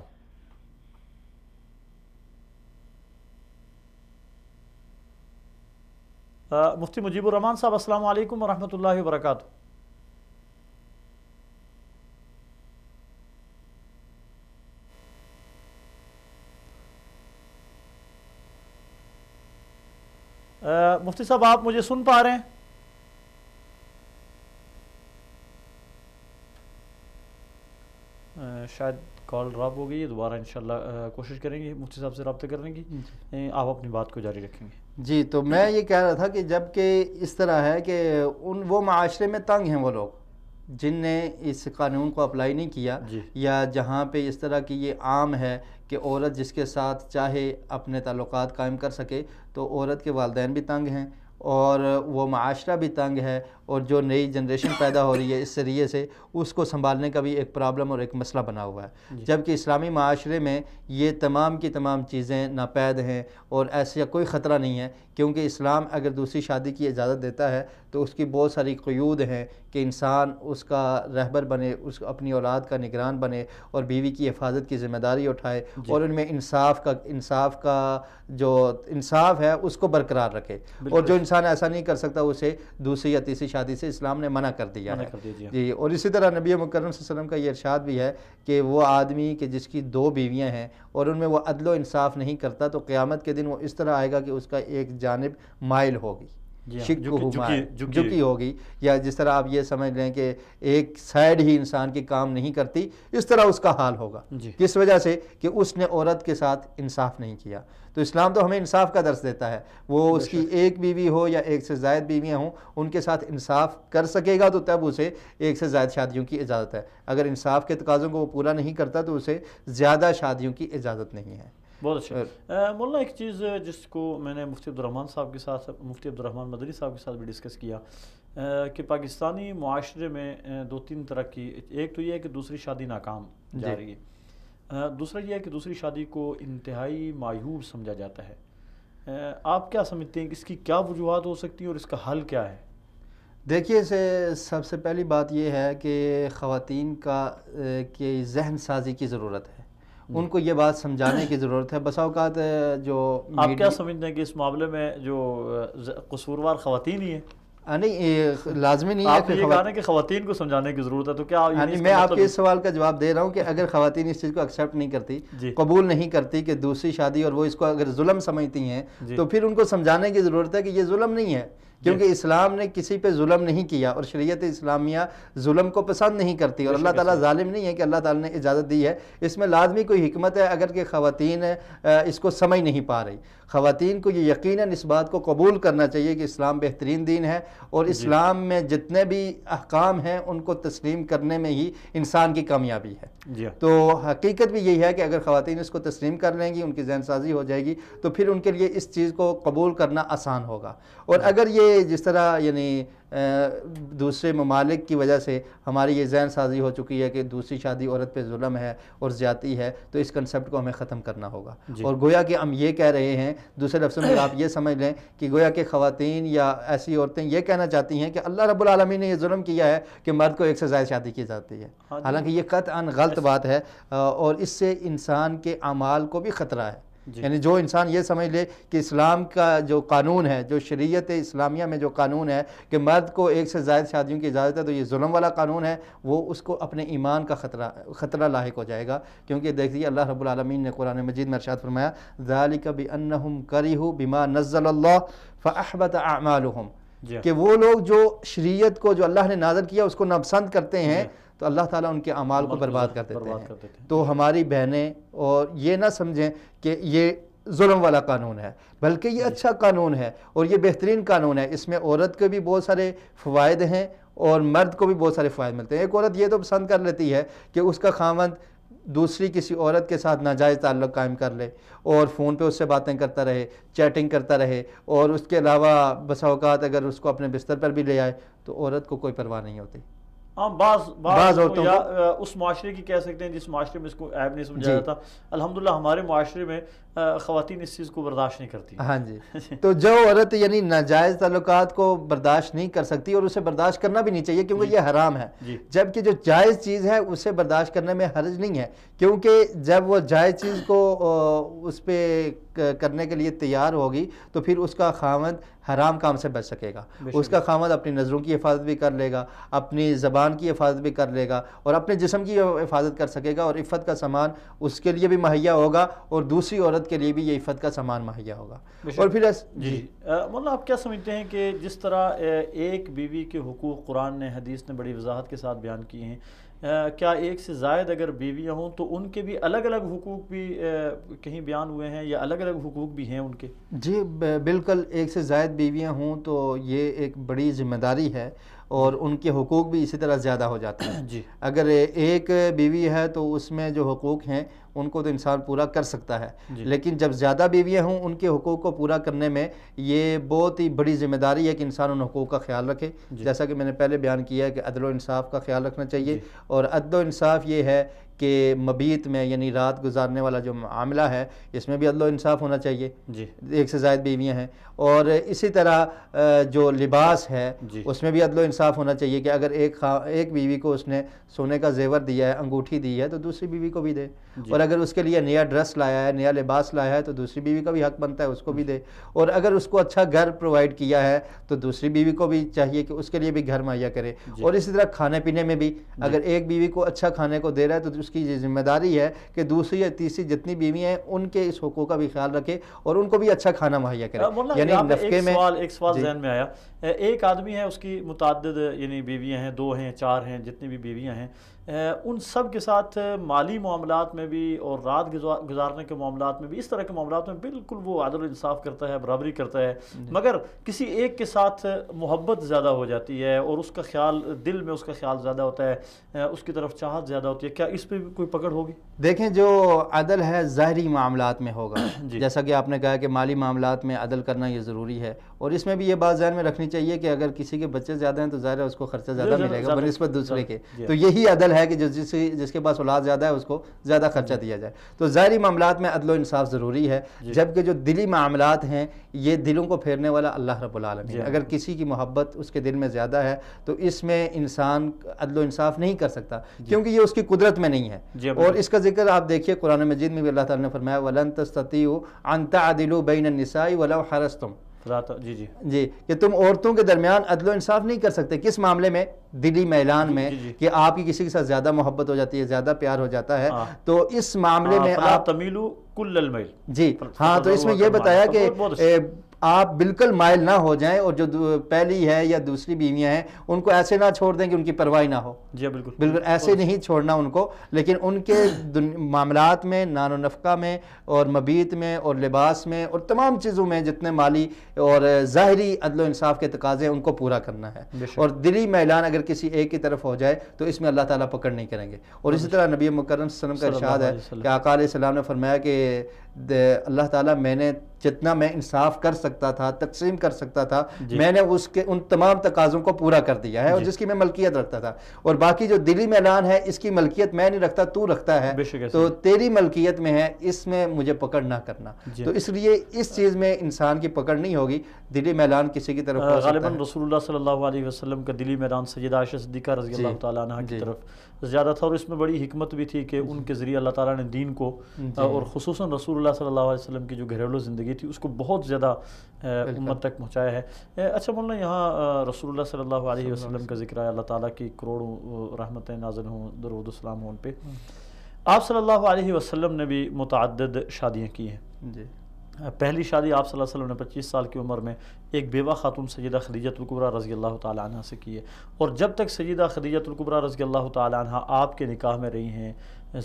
مفتی مجیب الرحمان صاحب السلام علیکم ورحمۃ اللہ وبرکاتہ. مفتی صاحب آپ مجھے سن پا رہے ہیں؟ شاید کال ڈراپ ہو گئی ہے, دوبارہ انشاءاللہ کوشش کریں گے مفتی صاحب سے رابطہ کرنے کی. آپ اپنی بات کو جاری رکھیں گے. جی تو میں یہ کہہ رہا تھا کہ جب کہ اس طرح ہے کہ وہ معاشرے میں تنگ ہیں وہ لوگ جن نے اس قانون کو اپلائی نہیں کیا, یا جہاں پہ اس طرح کی یہ عام ہے کہ عورت جس کے ساتھ چاہے اپنے تعلقات قائم کر سکے, تو عورت کے والدین بھی تنگ ہیں اور وہ معاشرہ بھی تنگ ہے اور جو نئی جنریشن پیدا ہو رہی ہے اس ذریعے سے اس کو سنبھالنے کا بھی ایک پرابلم اور ایک مسئلہ بنا ہوا ہے، جبکہ اسلامی معاشرے میں یہ تمام کی تمام چیزیں ناپید ہیں اور ایسا کوئی خطرہ نہیں ہے، کیونکہ اسلام اگر دوسری شادی کی اجازت دیتا ہے تو اس کی بہت ساری قیود ہیں کہ انسان اس کا رہبر بنے، اس اپنی اولاد کا نگران بنے اور بیوی کی حفاظت کی ذمہ داری اٹھائے اور ان میں انصاف کا جو انصاف ہے اس کو برقرار رکھے، اور جو انسان ایسا نہیں کر سکتا اسے دوسری یا تیسری شادی سے اسلام نے منع کر دیا ہے جی۔ اور اسی طرح نبی مکرم صلی اللہ علیہ وسلم کا یہ ارشاد بھی ہے کہ وہ آدمی کہ جس کی 2 بیویاں ہیں اور ان میں وہ عدل و انصاف نہیں کرتا تو قیامت کے دن وہ اس طرح آئے گا کہ اس کا ایک جانب مائل ہوگی، جھکی ہوگی، یا جس طرح آپ یہ سمجھ لیں کہ ایک سائیڈ ہی انسان کی کام نہیں کرتی، اس طرح اس کا حال ہوگا۔ کس وجہ سے؟ کہ اس نے عورت کے ساتھ انصاف نہیں کیا۔ تو اسلام تو ہمیں انصاف کا درس دیتا ہے، وہ اس کی ایک بیوی ہو یا ایک سے زائد بیویاں ہوں، ان کے ساتھ انصاف کر سکے گا تو تب اسے ایک سے زائد شادیوں کی اجازت ہے، اگر انصاف کے تقاضوں کو وہ پورا نہیں کرتا تو اسے زیادہ شادیوں کی اجازت نہیں ہے۔ بہت اچھا مولانا، ایک چیز جس کو میں نے مفتی عبدالرحمن صاحب کے ساتھ، مفتی عبدالرحمن مدنی صاحب کے ساتھ بھی ڈسکس کیا کہ پاکستانی معاشرے میں 2-3 طرح کی، ایک تو یہ ہے کہ دوسری شادی ناکام جا رہی ہے، دوسرا یہ ہے کہ دوسری شادی کو انتہائی معیوب سمجھا جاتا ہے۔ آپ کیا سمجھتے ہیں کہ اس کی کیا وجوہات ہو سکتی ہیں اور اس کا حل کیا ہے؟ دیکھیے سب سے پہلی بات یہ ہے کہ خواتین کی ذہن سازی کی ضرورت ہے، ان کو یہ بات سمجھانے کی ضرورت ہے۔ بسا اوقات جو آپ کیا سمجھتے ہیں کہ اس معاملے میں جو قصوروار خواتین ہی ہیں؟ نہیں، لازمی نہیں ہے آپ یہ کہا کہ خواتین کو سمجھانے کی ضرورت ہے، تو کیا میں آپ کے اس سوال کا جواب دے رہا ہوں کہ اگر خواتین اس چیز کو ایکسیپٹ نہیں کرتی، قبول نہیں کرتی کہ دوسری شادی، اور وہ اس کو اگر ظلم سمجھتی ہیں تو پھر ان کو سمجھانے کی ضرورت ہے کہ یہ ظلم نہیں ہے، کیونکہ اسلام نے کسی پہ ظلم نہیں کیا اور شریعت اسلامیہ ظلم کو پسند نہیں کرتی، اور اللہ تعالیٰ ظالم نہیں ہے کہ اللہ تعالیٰ نے اجازت دی ہے۔ اس میں لازمی کوئی حکمت ہے اگر کہ خواتین اس کو سمجھ نہیں پا رہی۔ خواتین کو یہ یقیناً اس بات کو قبول کرنا چاہیے کہ اسلام بہترین دین ہے، اور اسلام میں جتنے بھی احکام ہیں ان کو تسلیم کرنے میں ہی انسان کی کامیابی ہے۔ تو حقیقت بھی یہی ہے کہ اگر خواتین اس کو تسلیم کر لیں گی، ان کی ذہن سازی ہو جائے گی تو پھر ان کے لیے اس چیز کو قبول کرنا آسان ہوگا۔ اور اگر یہ جس طرح یعنی دوسرے ممالک کی وجہ سے ہماری یہ ذہن سازی ہو چکی ہے کہ دوسری شادی عورت پہ ظلم ہے اور زیادتی ہے، تو اس کنسیپٹ کو ہمیں ختم کرنا ہوگا۔ اور گویا کہ ہم یہ کہہ رہے ہیں، دوسرے لفظوں میں آپ یہ سمجھ لیں کہ گویا کہ خواتین یا ایسی عورتیں یہ کہنا چاہتی ہیں کہ اللہ رب العالمین نے یہ ظلم کیا ہے کہ مرد کو ایک سے زائد شادی کی جاتی ہے، حالانکہ یہ قطعاً غلط بات ہے، اور اس سے انسان کے اعمال کو بھی خطرہ ہے۔ یعنی جو انسان یہ سمجھ لے کہ اسلام کا جو قانون ہے، جو شریعت اسلامیہ میں جو قانون ہے کہ مرد کو ایک سے زائد شادیوں کی اجازت ہے، تو یہ ظلم والا قانون ہے، وہ اس کو اپنے ایمان کا خطرہ لاحق ہو جائے گا۔ کیونکہ دیکھیے اللہ رب العالمین نے قرآن مجید میں ارشاد فرمایا ذَلِكَ بِأَنَّهُمْ كَرِهُوا بِمَا نَزَّلَ اللَّهُ فَأَحْبَطَ أَعْمَالُهُمْ کہ وہ لوگ جو شریعت کو جو اللہ نے نازل کیا اس کو ناپسند کرتے ہیں تو اللہ تعالیٰ ان کے اعمال کو برباد کر دیتے ہیں۔ تو ہماری بہنیں اور یہ نہ سمجھیں کہ یہ ظلم والا قانون ہے، بلکہ یہ اچھا قانون ہے اور یہ بہترین قانون ہے۔ اس میں عورت کے بھی بہت سارے فوائد ہیں اور مرد کو بھی بہت سارے فوائد ملتے ہیں۔ ایک عورت یہ تو پسند کر لیتی ہے کہ اس کا خاوند دوسری کسی عورت کے ساتھ ناجائز تعلق قائم کر لے اور فون پہ اس سے باتیں کرتا رہے، چیٹنگ کرتا رہے، اور اس کے علاوہ بسا اوقات اگر اس کو اپنے بستر پر بھی لے آئے تو عورت کو کوئی پرواہ نہیں ہوتی۔ بعض عورتوں یا اس معاشرے کی کہہ سکتے ہیں جس معاشرے میں اس کو عیب نہیں سمجھا جاتا، الحمدللہ ہمارے معاشرے میں خواتین اس چیز کو برداشت نہیں کرتی۔ ہاں جی، تو جو عورت یعنی ناجائز تعلقات کو برداشت نہیں کر سکتی، اور اسے برداشت کرنا بھی نہیں چاہیے کیونکہ یہ حرام ہے، جبکہ جو جائز چیز ہے اسے برداشت کرنے میں حرج نہیں ہے، کیونکہ جب وہ جائز چیز کو اس پہ کرنے کے لیے تیار ہوگی تو پھر اس کا خاوند حرام کام سے بچ سکے گا۔ اس کا خاوند اپنی نظروں کی حفاظت بھی کر لے گا، اپنی زبان کی حفاظت بھی کر لے گا، اور اپنے جسم کی حفاظت کر سکے گا، اور عفت کا سامان اس کے لیے بھی مہیا ہوگا اور دوسری عورت کے لیے بھی یہ عفت کا سامان مہیا ہوگا۔ اور پھر مولانا آپ کیا سمجھتے ہیں کہ جس طرح ایک بیوی کے حقوق قرآن نے، حدیث نے بڑی وضاحت کے ساتھ بیان کیے ہیں، کیا ایک سے زائد اگر بیویاں ہوں تو ان کے بھی الگ الگ حقوق بھی کہیں بیان ہوئے ہیں یا الگ الگ حقوق بھی ہیں ان کے؟ جی بالکل، ایک سے زائد بیویاں ہوں تو یہ ایک بڑی ذمہ داری ہے اور ان کے حقوق بھی اسی طرح زیادہ ہو جاتے ہیں۔ اگر ایک بیوی ہے تو اس میں جو حقوق ہیں ان کو تو انسان پورا کر سکتا ہے، لیکن جب زیادہ بیویاں ہوں ان کے حقوق کو پورا کرنے میں یہ بہت ہی بڑی ذمہ داری ہے کہ انسان ان حقوق کا خیال رکھے، جیسا کہ میں نے پہلے بیان کیا ہے کہ عدل و انصاف کا خیال رکھنا چاہیے، اور عدل و انصاف یہ ہے کہ مبیت میں یعنی رات گزارنے والا جو معاملہ ہے اس میں بھی عدل و انصاف ہونا چاہیے، ایک سے زائد بیویاں ہیں، اور اسی طرح جو لباس ہے اس میں بھی عدل و انصاف ہونا چاہیے کہ اگر ایک بیوی کو اس نے سونے کا زیور دیا ہے، انگوٹھی دی ہے، تو دوسری بیوی کو بھی دے، اور اگر اس کے لیے نیا ڈریس لایا ہے، نیا لباس لایا ہے، تو دوسری بیوی کا بھی حق بنتا ہے اس کو بھی دے، اور اگر اس کو اچھا گھر پرووائڈ کیا ہے تو دوسری بیوی کو بھی چاہیے کہ اس کے لیے بھی گھر مہیا کرے، اور اسی طرح کھانے پینے میں بھی اگر ایک بیوی کو اچھا کھانے کو دے رہا ہے تو اس کی یہ ذمہ داری ہے کہ دوسری یا تیسری جتنی بیویاں ہیں ان کے اس حقوق کا بھی خیال رکھے اور ان کو بھی اچھا کھانا مہیا کرے۔ یعنی نفقے میں ایک سوال ذہن میں آیا، ایک آدمی ہے، اس کی متعدد یعنی بیویاں ہیں، 2 ہیں، 4 ہیں، جتنی بھی بیویاں ہیں، ان سب کے ساتھ مالی معاملات میں بھی اور رات گزارنے کے معاملات میں بھی، اس طرح کے معاملات میں بالکل وہ عدل و انصاف کرتا ہے، برابری کرتا ہے، مگر کسی ایک کے ساتھ محبت زیادہ ہو جاتی ہے اور اس کا خیال، دل میں اس کا خیال زیادہ ہوتا ہے، اس کی طرف چاہت زیادہ ہوتی ہے، کیا اس پہ بھی کوئی پکڑ ہوگی؟ دیکھیں، جو عدل ہے ظاہری معاملات میں ہوگا، جیسا کہ آپ نے کہا کہ مالی معاملات میں عدل کرنا یہ ضروری ہے، اور اس میں بھی یہ بات ذہن میں رکھنی چاہیے کہ اگر کسی کے بچے زیادہ ہیں تو ظاہر ہے اس کو خرچہ زیادہ ملے گا بنسبت دوسرے کے، تو یہی عدل ہے کہ جس کے پاس اولاد زیادہ ہے اس کو زیادہ خرچہ دیا جائے۔ تو ظاہری معاملات میں عدل و انصاف ضروری ہے، جبکہ جو دلی معاملات ہیں یہ دلوں کو پھیرنے والا اللہ رب العالمین، اگر کسی کی محبت اس کے دل میں زیادہ ہے تو اس میں انسان عدل و انصاف نہیں کر سکتا، کیونکہ یہ اس کی قدرت میں نہیں ہے، اور اس کا ذکر آپ دیکھیے قرآن مجید میں بھی اللہ تعالیٰ نے فرمایا وَلَن تَسْتَطِيعُوا أَن تَعْدِلُوا بَيْنَ النِّسَاءِ وَلَوْ حَرَصْتُمْ، جی کہ تم عورتوں کے درمیان عدل و انصاف نہیں کر سکتے، کس معاملے میں؟ دلی میلان میں، کہ آپ کی کسی کے ساتھ زیادہ محبت ہو جاتی ہے، زیادہ پیار ہو جاتا ہے، تو اس معاملے میں آپ تمیلوا کل المیل، جی ہاں، تو اس میں یہ بتایا کہ آپ بالکل مائل نہ ہو جائیں، اور جو پہلی ہے یا دوسری بیویاں ہیں ان کو ایسے نہ چھوڑ دیں کہ ان کی پرواہ نہ ہو، جی بالکل بالکل ایسے نہیں چھوڑنا ان کو، لیکن ان کے معاملات میں، نان و نفقہ میں اور مبیت میں اور لباس میں اور تمام چیزوں میں جتنے مالی اور ظاہری عدل و انصاف کے تقاضے ہیں ان کو پورا کرنا ہے، اور دلی میلان اگر کسی ایک کی طرف ہو جائے تو اس میں اللہ تعالیٰ پکڑ نہیں کریں گے۔ اور اسی طرح نبی مکرم صلی اللہ علیہ وسلم کا ارشاد ہے کہ آقا علیہ السلام نے فرمایا کہ اللہ تعالیٰ میں نے جتنا میں انصاف کر سکتا تھا، تقسیم کر سکتا تھا، میں نے اس کے ان تمام تقاضوں کو پورا کر دیا ہے، اور جس کی میں ملکیت رکھتا تھا، اور باقی جو دلی میلان ہے اس کی ملکیت میں نہیں رکھتا، تو رکھتا ہے، تو تیری ملکیت میں ہے، اس میں مجھے پکڑ نہ کرنا، تو اس لیے اس چیز میں انسان کی پکڑ نہیں ہوگی، دلی میلان کسی کی طرف ہو سکتا ہے۔ غالباً رسول اللہ صلی اللہ علیہ وسلم کا دلی میلان سیدہ عائشہ صدیقہ رضی اللہ تعالیٰ عنہ کی طرف زیادہ تھا، اور اس میں بڑی حکمت بھی تھی کہ ان کے ذریعے اللہ تعالیٰ نے دین کو اور خصوصاً رسول اللہ صلی اللہ علیہ وسلم کی جو گھریلو زندگی تھی اس کو بہت زیادہ امت تک پہنچایا ہے۔ اچھا مولانا، یہاں رسول اللہ صلی اللہ علیہ وسلم کا ذکر ہے، اللہ تعالیٰ کی کروڑوں رحمتیں نازل ہوں، درود و سلام ہوں ان پہ۔ آپ صلی اللہ علیہ وسلم نے بھی متعدد شادیاں کی ہیں۔ پہلی شادی آپ صلی اللہ علیہ وسلم نے 25 سال کی عمر میں ایک بیوہ خاتون سیدہ خدیجۃ الکبریٰ رضی اللہ تعالیٰ عنہ سے کی ہے، اور جب تک سیدہ خدیجۃ الکبریٰ رضی اللہ تعالیٰ عنہ آپ کے نکاح میں رہی ہیں،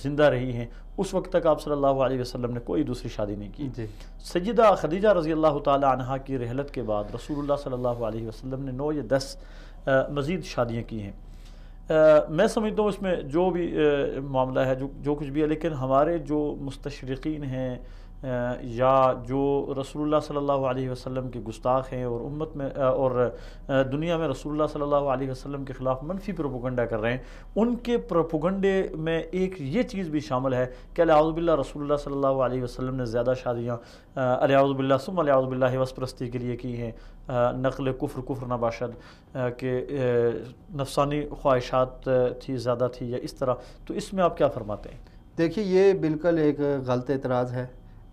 زندہ رہی ہیں، اس وقت تک آپ صلی اللہ علیہ وسلم نے کوئی دوسری شادی نہیں کی۔ سیدہ خدیجہ رضی اللہ تعالیٰ عنہ کی رحلت کے بعد رسول اللہ صلی اللہ علیہ وسلم نے 9 یا 10 مزید شادیاں کی ہیں۔ میں سمجھتا ہوں اس میں جو بھی معاملہ ہے، جو کچھ بھی ہے، لیکن ہمارے جو مستشرقین ہیں یا جو رسول اللہ صلی اللہ علیہ وسلم کے گستاخ ہیں اور امت میں اور دنیا میں رسول اللہ صلی اللہ علیہ وسلم کے خلاف منفی پروپیگنڈا کر رہے ہیں، ان کے پروپیگنڈے میں ایک یہ چیز بھی شامل ہے کہ اعوذ باللہ رسول اللہ صلی اللہ علیہ وسلم نے زیادہ شادیاں اعوذ باللہ ثم اعوذ باللہ وس پرستی کے لیے کی ہیں، نقل کفر نباشد کہ نفسانی خواہشات تھی، زیادہ تھی، یا اس طرح، تو اس میں آپ کیا فرماتے ہیں؟ دیکھیے، یہ بالکل ایک غلط اعتراض ہے،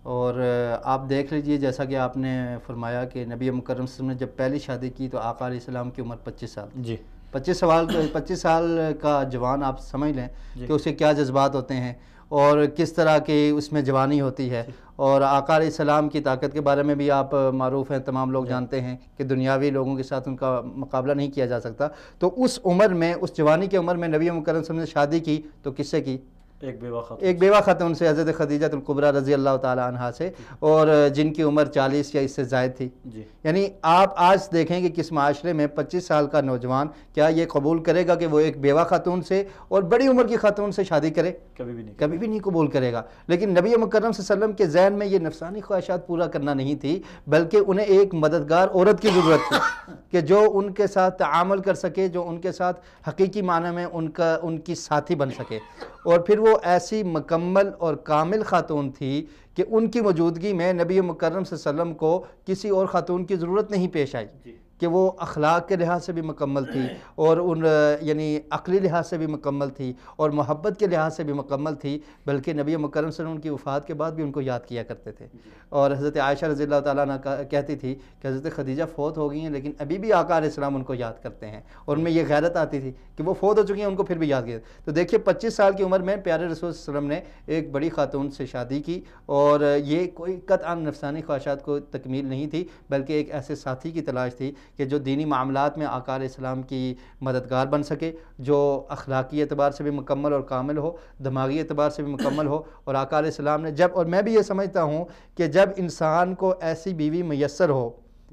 اور آپ دیکھ لیجئے جیسا کہ آپ نے فرمایا کہ نبی مکرم صلی اللہ علیہ وسلم نے جب پہلی شادی کی تو آقا علیہ السلام کی عمر 25 سال، جی 25 سال کا جوان آپ سمجھ لیں کہ اسے کیا جذبات ہوتے ہیں اور کس طرح کی اس میں جوانی ہوتی ہے، اور آقا علیہ السلام کی طاقت کے بارے میں بھی آپ معروف ہیں، تمام لوگ جانتے ہیں کہ دنیاوی لوگوں کے ساتھ ان کا مقابلہ نہیں کیا جا سکتا، تو اس عمر میں، اس جوانی کی عمر میں نبی مکرم صلی اللہ علیہ وسلم نے شادی کی تو کس سے کی؟ ایک بیوہ خاتون سے، حضرت خدیجہ الکبریٰ رضی اللہ تعالیٰ عنہا سے، اور جن کی عمر 40 یا اس سے زائد تھی. یعنی آپ آج دیکھیں کہ کس معاشرے میں 25 سال کا نوجوان کیا یہ قبول کرے گا کہ وہ ایک بیوہ خاتون سے اور بڑی عمر کی خاتون سے شادی کرے؟ کبھی بھی نہیں قبول کرے گا. لیکن نبی مکرم صلی اللہ علیہ وسلم کے ذہن میں یہ نفسانی خواہشات پورا کرنا نہیں تھی، بلکہ انہیں ایک مددگار عورت کی ضرورت تھی کہ جو ان کے ساتھ تعامل کر سکے، جو ان کے ساتھ حقیقی معنی میں ان کی ساتھی بن سکے. اور پھر وہ ایسی مکمل اور کامل خاتون تھی کہ ان کی موجودگی میں نبی مکرم صلی اللہ علیہ وسلم کو کسی اور خاتون کی ضرورت نہیں پیش آئی، کہ وہ اخلاق کے لحاظ سے بھی مکمل تھی، اور یعنی عقلی لحاظ سے بھی مکمل تھی، اور محبت کے لحاظ سے بھی مکمل تھی. بلکہ نبی مکرم صلی اللہ علیہ وسلم کی وفات کے بعد بھی ان کو یاد کیا کرتے تھے. اور حضرت عائشہ رضی اللہ تعالیٰ عنہ کہتی تھی کہ حضرت خدیجہ فوت ہو گئی ہیں لیکن ابھی بھی آقا علیہ السلام ان کو یاد کرتے ہیں، اور ان میں یہ غیرت آتی تھی کہ وہ فوت ہو چکی ہیں ان کو پھر بھی یاد کیا. تو دیکھیے 25 سال کی عمر میں پیارے رسول صلی اللہ علیہ وسلم نے ایک بڑی خاتون سے شادی کی، اور یہ کوئی قطعاً نفسانی خواہشات کو تکمیل نہیں تھی، بلکہ ایک ایسے ساتھی کی تلاش تھی کہ جو دینی معاملات میں آقا علیہ السلام کی مددگار بن سکے، جو اخلاقی اعتبار سے بھی مکمل اور کامل ہو، دماغی اعتبار سے بھی مکمل ہو. اور آقا علیہ السلام نے اور میں بھی یہ سمجھتا ہوں کہ جب انسان کو ایسی بیوی میسر ہو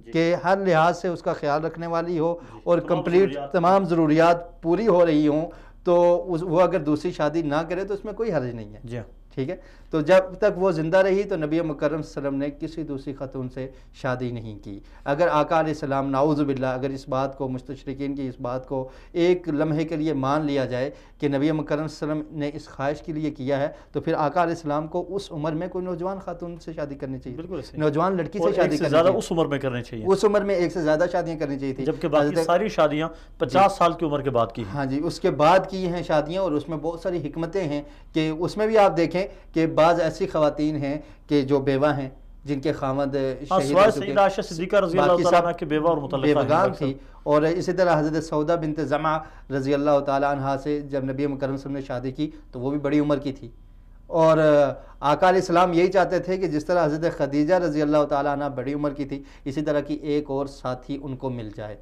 کہ ہر لحاظ سے اس کا خیال رکھنے والی ہو اور کمپلیٹ تمام ضروریات پوری ہو رہی ہوں، تو وہ اگر دوسری شادی نہ کرے تو اس میں کوئی حرج نہیں ہے. ٹھیک ہے. تو جب تک وہ زندہ رہی تو نبی مکرم صلی اللہ علیہ وسلم نے کسی دوسری خاتون سے شادی نہیں کی. اگر آقا علیہ السلام نعوذ باللہ اگر اس بات کو، مستشرقین کی اس بات کو ایک لمحے کے لیے مان لیا جائے کہ نبی مکرم صلی اللہ علیہ وسلم نے اس خواہش کے لیے کیا ہے، تو پھر آقا علیہ السلام کو اس عمر میں کوئی نوجوان خاتون سے شادی کرنی چاہیے، نوجوان لڑکی سے شادی کرنی چاہیے، اس عمر میں کرنی چاہیے، اس عمر میں ایک سے زیادہ شادیاں کرنی چاہیے تھی، جبکہ باقی ساری شادیاں 50 سال کی عمر کے بعد کی ہیں. ہاں جی، اس کے بعد کی ہیں شادیاں، اور اس میں بہت ساری حکمتیں ہیں کہ اس میں بھی آپ دیکھیں کہ بعض ایسی خواتین ہیں کہ جو بیوہ ہیں، جن کے خامد سیدہ عائشہ صدیقہ رضی اللہ تعالیٰ عنہ کے بیوہ اور مطلقہ تھی. اور اسی طرح حضرت سودا بنت زمعہ رضی اللہ تعالیٰ عنہ سے جب نبی مکرم صلی اللہ علیہ وسلم نے شادی کی تو وہ بھی بڑی عمر کی تھی. اور آقا علیہ السلام یہی چاہتے تھے کہ جس طرح حضرت خدیجہ رضی اللہ تعالیٰ عنہ بڑی عمر کی تھی، اسی طرح کی ایک اور ساتھی ان کو مل جائے.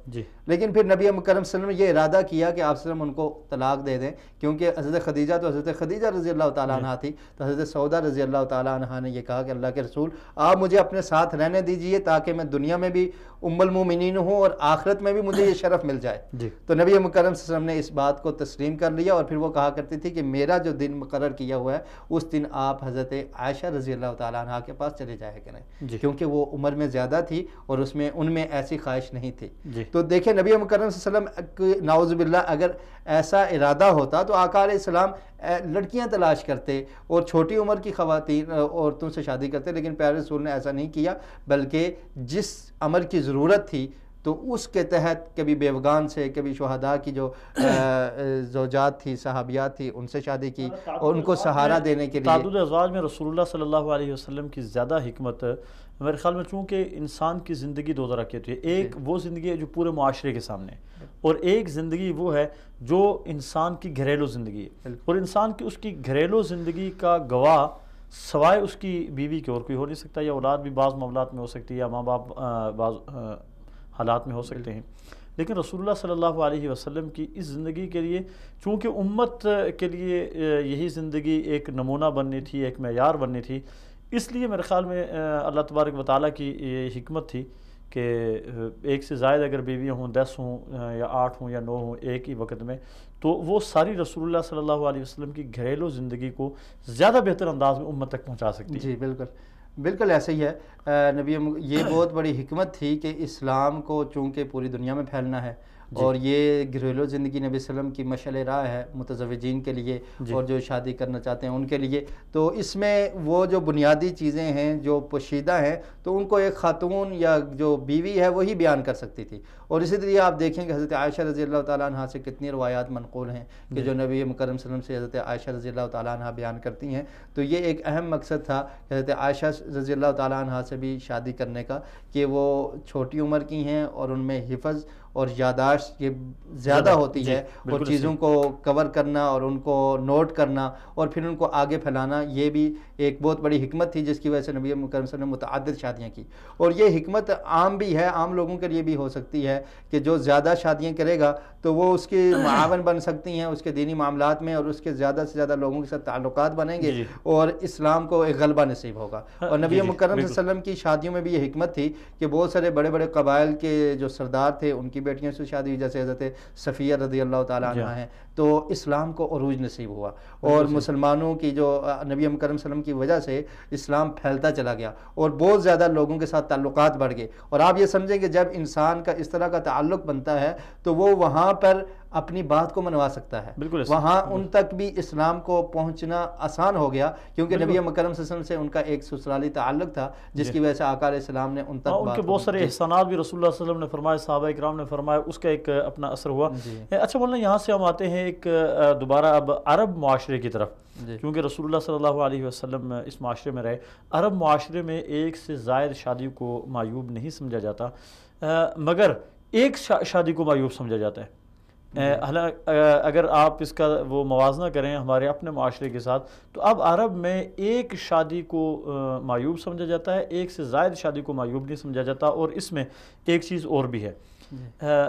لیکن پھر نبی مکرم صلی اللہ علیہ وسلم نے یہ ارادہ کیا کہ آپ صلی اللہ علیہ وسلم ان کو طلاق دے دیں، کیونکہ حضرت خدیجہ تو حضرت خدیجہ رضی اللہ تعالیٰ عنہ تھی. تو حضرت سودا رضی اللہ تعالیٰ عنہ نے یہ کہا کہ اللہ کے رسول آپ مجھے اپنے ساتھ رہنے دیجئے تاکہ میں دنیا میں بھی ام المومنین ہوں اور آخرت میں بھی مجھے یہ شرف مل جائے. تو نبی مکرم صلی اللہ علیہ وسلم نے اس بات کو تسلیم کر لیا، اور پھر وہ کہا کرتی تھی کہ میرا جو دن مقرر کیا ہوا ہے اس دن آپ حضرت عائشہ رضی اللہ تعالیٰ عنہ کے پاس چلے جایا کریں، کیونکہ وہ عمر میں زیادہ تھی اور ان میں ایسی خواہش نہیں تھی. تو دیکھیں نبی مکرم صلی اللہ علیہ وسلم نعوذ باللہ اگر ایسا ارادہ ہوتا تو آقا علیہ السلام لڑکیاں تلاش کرتے اور چھوٹی عمر کی خواتین عورتوں سے شادی کرتے، لیکن پیارے رسول نے ایسا نہیں کیا، بلکہ جس امر کی ضرورت تھی تو اس کے تحت کبھی بیوگان سے، کبھی شہداء کی جو زوجات تھی، صحابیات تھی، ان سے شادی کی، اور ان کو سہارا دینے کے لیے. تعدد ازواج میں رسول اللہ صلی اللہ علیہ وسلم کی زیادہ حکمت میرے خیال میں، چونکہ انسان کی زندگی دو طرح کی ہوتی ہے. ایک وہ زندگی ہے جو پورے معاشرے کے سامنے ہے، اور ایک زندگی وہ ہے جو انسان کی گھریلو زندگی ہے. اور انسان کی اس کی گھریلو زندگی کا گواہ سوائے اس کی بیوی کے اور کوئی ہو نہیں سکتا، یا اولاد بھی بعض معاملات میں ہو سکتی ہے، یا ماں باپ بعض حالات میں ہو سکتے ہیں. لیکن رسول اللہ صلی اللہ علیہ وسلم کی اس زندگی کے لیے، چونکہ امت کے لیے یہی زندگی ایک نمونہ بننی تھی، ایک معیار بننی تھی، اس لیے میرے خیال میں اللہ تبارک و تعالیٰ کی یہ حکمت تھی کہ ایک سے زائد اگر بیویاں ہوں، 10 ہوں یا 8 ہوں یا 9 ہوں ایک ہی وقت میں، تو وہ ساری رسول اللہ صلی اللہ علیہ وسلم کی گھریلو زندگی کو زیادہ بہتر انداز میں امت تک پہنچا سکتی ہے. جی بالکل ایسے ہی ہے. یہ بہت بڑی حکمت تھی کہ اسلام کو چونکہ پوری دنیا میں پھیلنا ہے، اور یہ گھریلو زندگی نبی صلی اللہ علیہ وسلم کی مشعل راہ ہے متزوجین کے لیے اور جو شادی کرنا چاہتے ہیں ان کے لیے. تو اس میں وہ جو بنیادی چیزیں ہیں جو پوشیدہ ہیں تو ان کو ایک خاتون یا جو بیوی ہے وہی بیان کر سکتی تھی. اور اسی طرح آپ دیکھیں کہ حضرت عائشہ رضی اللہ تعالیٰ عنہ سے کتنی روایات منقول ہیں کہ جو نبی مکرم صلی اللہ علیہ وسلم سے حضرت عائشہ رضی اللہ تعالیٰ عنہ بیان کرتی ہیں. تو یہ ایک اہم مقصد تھا کہ حضرت عائشہ رضی اللہ تعالیٰ عنہ سے بھی شادی کرنے کا، کہ وہ چھوٹی عمر کی ہیں اور ان میں حفظ اور یاداشت یہ زیادہ ہوتی ہے، اور چیزوں کو کور کرنا اور ان کو نوٹ کرنا اور پھر ان کو آگے پھیلانا، یہ بھی ایک بہت بڑی حکمت تھی جس کی وجہ سے نبی مکرم صلی اللہ علیہ وسلم نے متعدد شادیاں کی. اور یہ حکمت عام بھی ہے، عام لوگوں کے لیے بھی ہو سکتی ہے کہ جو زیادہ شادیاں کرے گا تو وہ اس کے معاون بن سکتی ہیں اس کے دینی معاملات میں، اور اس کے زیادہ سے زیادہ لوگوں کے ساتھ تعلقات بنیں گے اور اسلام کو ایک غلبہ نصیب ہوگا. اور نبی مکرم صلی اللہ علیہ وسلم کی شادیوں میں بھی یہ حکمت تھی کہ بہت سارے بڑے بڑے قبائل کے جو سردار تھے ان کی بیٹیوں سے شادی ہوئی، جیسے حضرت صفیہ رضی اللہ تعالیٰ عنہ ہیں، تو اسلام کو عروج نصیب ہوا اور مسلمانوں کی جو نبی مکرم صلی اللہ علیہ وسلم کی وجہ سے اسلام پھیلتا چلا گیا اور بہت زیادہ لوگوں کے ساتھ تعلقات بڑھ گئے. اور آپ یہ سمجھیں کہ جب انسان کا اس طرح کا تعلق بنتا ہے تو وہ وہاں پر اپنی بات کو منوا سکتا ہے، وہاں ان تک بھی اسلام کو پہنچنا آسان ہو گیا، کیونکہ نبی مکرم صلی اللہ علیہ وسلم سے ان کا ایک سسرالی تعلق تھا جس کی وجہ سے آقا علیہ السلام نے ان تک ان کے بہت سارے احسانات بھی رسول اللہ صلی اللہ علیہ وسلم نے فرمائے، صحابہ اکرام نے فرمایا، اس کا ایک اپنا اثر ہوا. اچھا مولانا یہاں سے ہم آتے ہیں ایک دوبارہ اب عرب معاشرے کی طرف، کیونکہ رسول اللہ صلی اللہ علیہ وسلم اس معاشرے میں رہے. عرب معاشرے میں ایک سے زائد شادی کو معیوب نہیں سمجھا جاتا، مگر ایک شادی کو معیوب سمجھا جاتا ہے. اگر آپ اس کا وہ موازنہ کریں ہمارے اپنے معاشرے کے ساتھ، تو اب عرب میں ایک شادی کو معیوب سمجھا جاتا ہے، ایک سے زائد شادی کو معیوب نہیں سمجھا جاتا. اور اس میں ایک چیز اور بھی ہے،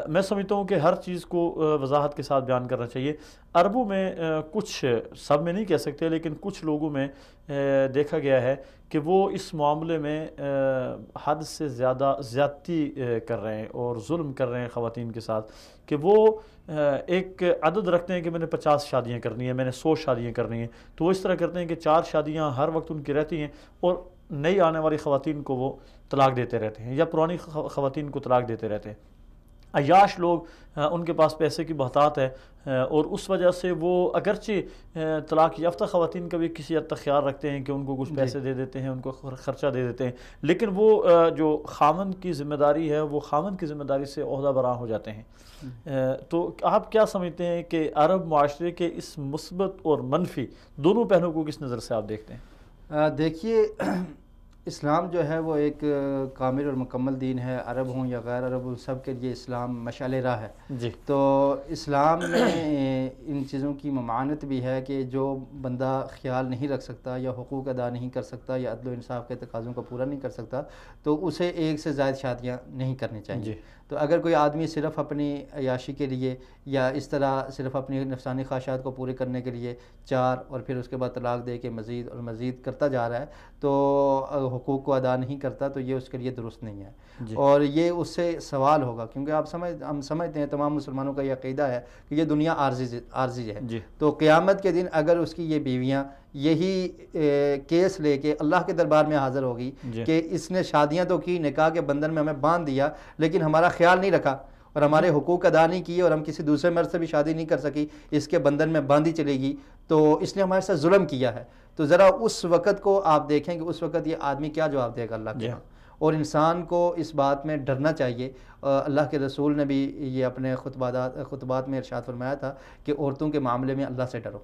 میں سمجھتا ہوں کہ ہر چیز کو وضاحت کے ساتھ بیان کرنا چاہیے. عربوں میں کچھ، سب میں نہیں کہہ سکتے لیکن کچھ لوگوں میں دیکھا گیا ہے کہ وہ اس معاملے میں حد سے زیادہ زیادتی کر رہے ہیں اور ظلم کر رہے ہیں خواتین کے ساتھ، کہ وہ ایک عدد رکھتے ہیں کہ میں نے 50 شادیاں کرنی ہیں، میں نے 100 شادیاں کرنی ہیں، تو وہ اس طرح کرتے ہیں کہ 4 شادیاں ہر وقت ان کی رہتی ہیں اور نئی آنے والی خواتین کو وہ طلاق دیتے رہتے ہیں یا پرانی خواتین کو طلاق دیتے رہتے ہیں. عیاش لوگ، ان کے پاس پیسے کی بہتات ہے اور اس وجہ سے وہ اگرچہ طلاق یافتہ خواتین کا بھی کسی حد تک خیال رکھتے ہیں کہ ان کو کچھ پیسے دے دیتے ہیں، ان کو خرچہ دے دیتے ہیں، لیکن وہ جو خامن کی ذمہ داری ہے وہ خامن کی ذمہ داری سے عہدہ برآں ہو جاتے ہیں. تو آپ کیا سمجھتے ہیں کہ عرب معاشرے کے اس مثبت اور منفی دونوں پہلوؤں کو کس نظر سے آپ دیکھتے ہیں؟ دیکھیے، اسلام جو ہے وہ ایک کامل اور مکمل دین ہے، عرب ہوں یا غیر عرب ہوں سب کے لیے اسلام مشعل راہ ہے. تو اسلام میں ان چیزوں کی ممانعت بھی ہے کہ جو بندہ خیال نہیں رکھ سکتا یا حقوق ادا نہیں کر سکتا یا عدل و انصاف کے تقاضوں کو پورا نہیں کر سکتا تو اسے ایک سے زائد شادیاں نہیں کرنی چاہیے. تو اگر کوئی آدمی صرف اپنی عیاشی کے لیے یا اس طرح صرف اپنی نفسانی خواہشات کو پورے کرنے کے لیے 4 اور پھر اس کے بعد طلاق دے کے مزید اور مزید کرتا جا رہا ہے تو حقوق کو ادا نہیں کرتا، تو یہ اس کے لیے درست نہیں ہے. اور یہ اس سے سوال ہوگا، کیونکہ ہم سمجھتے ہیں تمام مسلمانوں کا یہ عقیدہ ہے کہ یہ دنیا عارضی ہے. تو قیامت کے دن اگر اس کی یہ بیویاں یہی کیس لے کے اللہ کے دربار میں حاضر ہوگی کہ اس نے شادیاں تو کی، نکاح کے بندھن میں ہمیں باندھ دیا لیکن ہمارا خیال نہیں رکھا اور ہمارے حقوق ادا نہیں کیے اور ہم کسی دوسرے مرد سے بھی شادی نہیں کر سکی، اس کے بندھن میں باندھی چلے گی، تو اس نے ہمارے ساتھ ظلم کیا ہے. تو ذرا اس وقت کو آپ دیکھیں کہ اس وقت یہ آدمی کیا جواب دے گا اللہ کے. اور انسان کو اس بات میں ڈرنا چاہیے. اللہ کے رسول نے بھی یہ اپنے خطبات میں ارشاد فرمایا تھا کہ عورتوں کے معاملے میں اللہ سے ڈرو.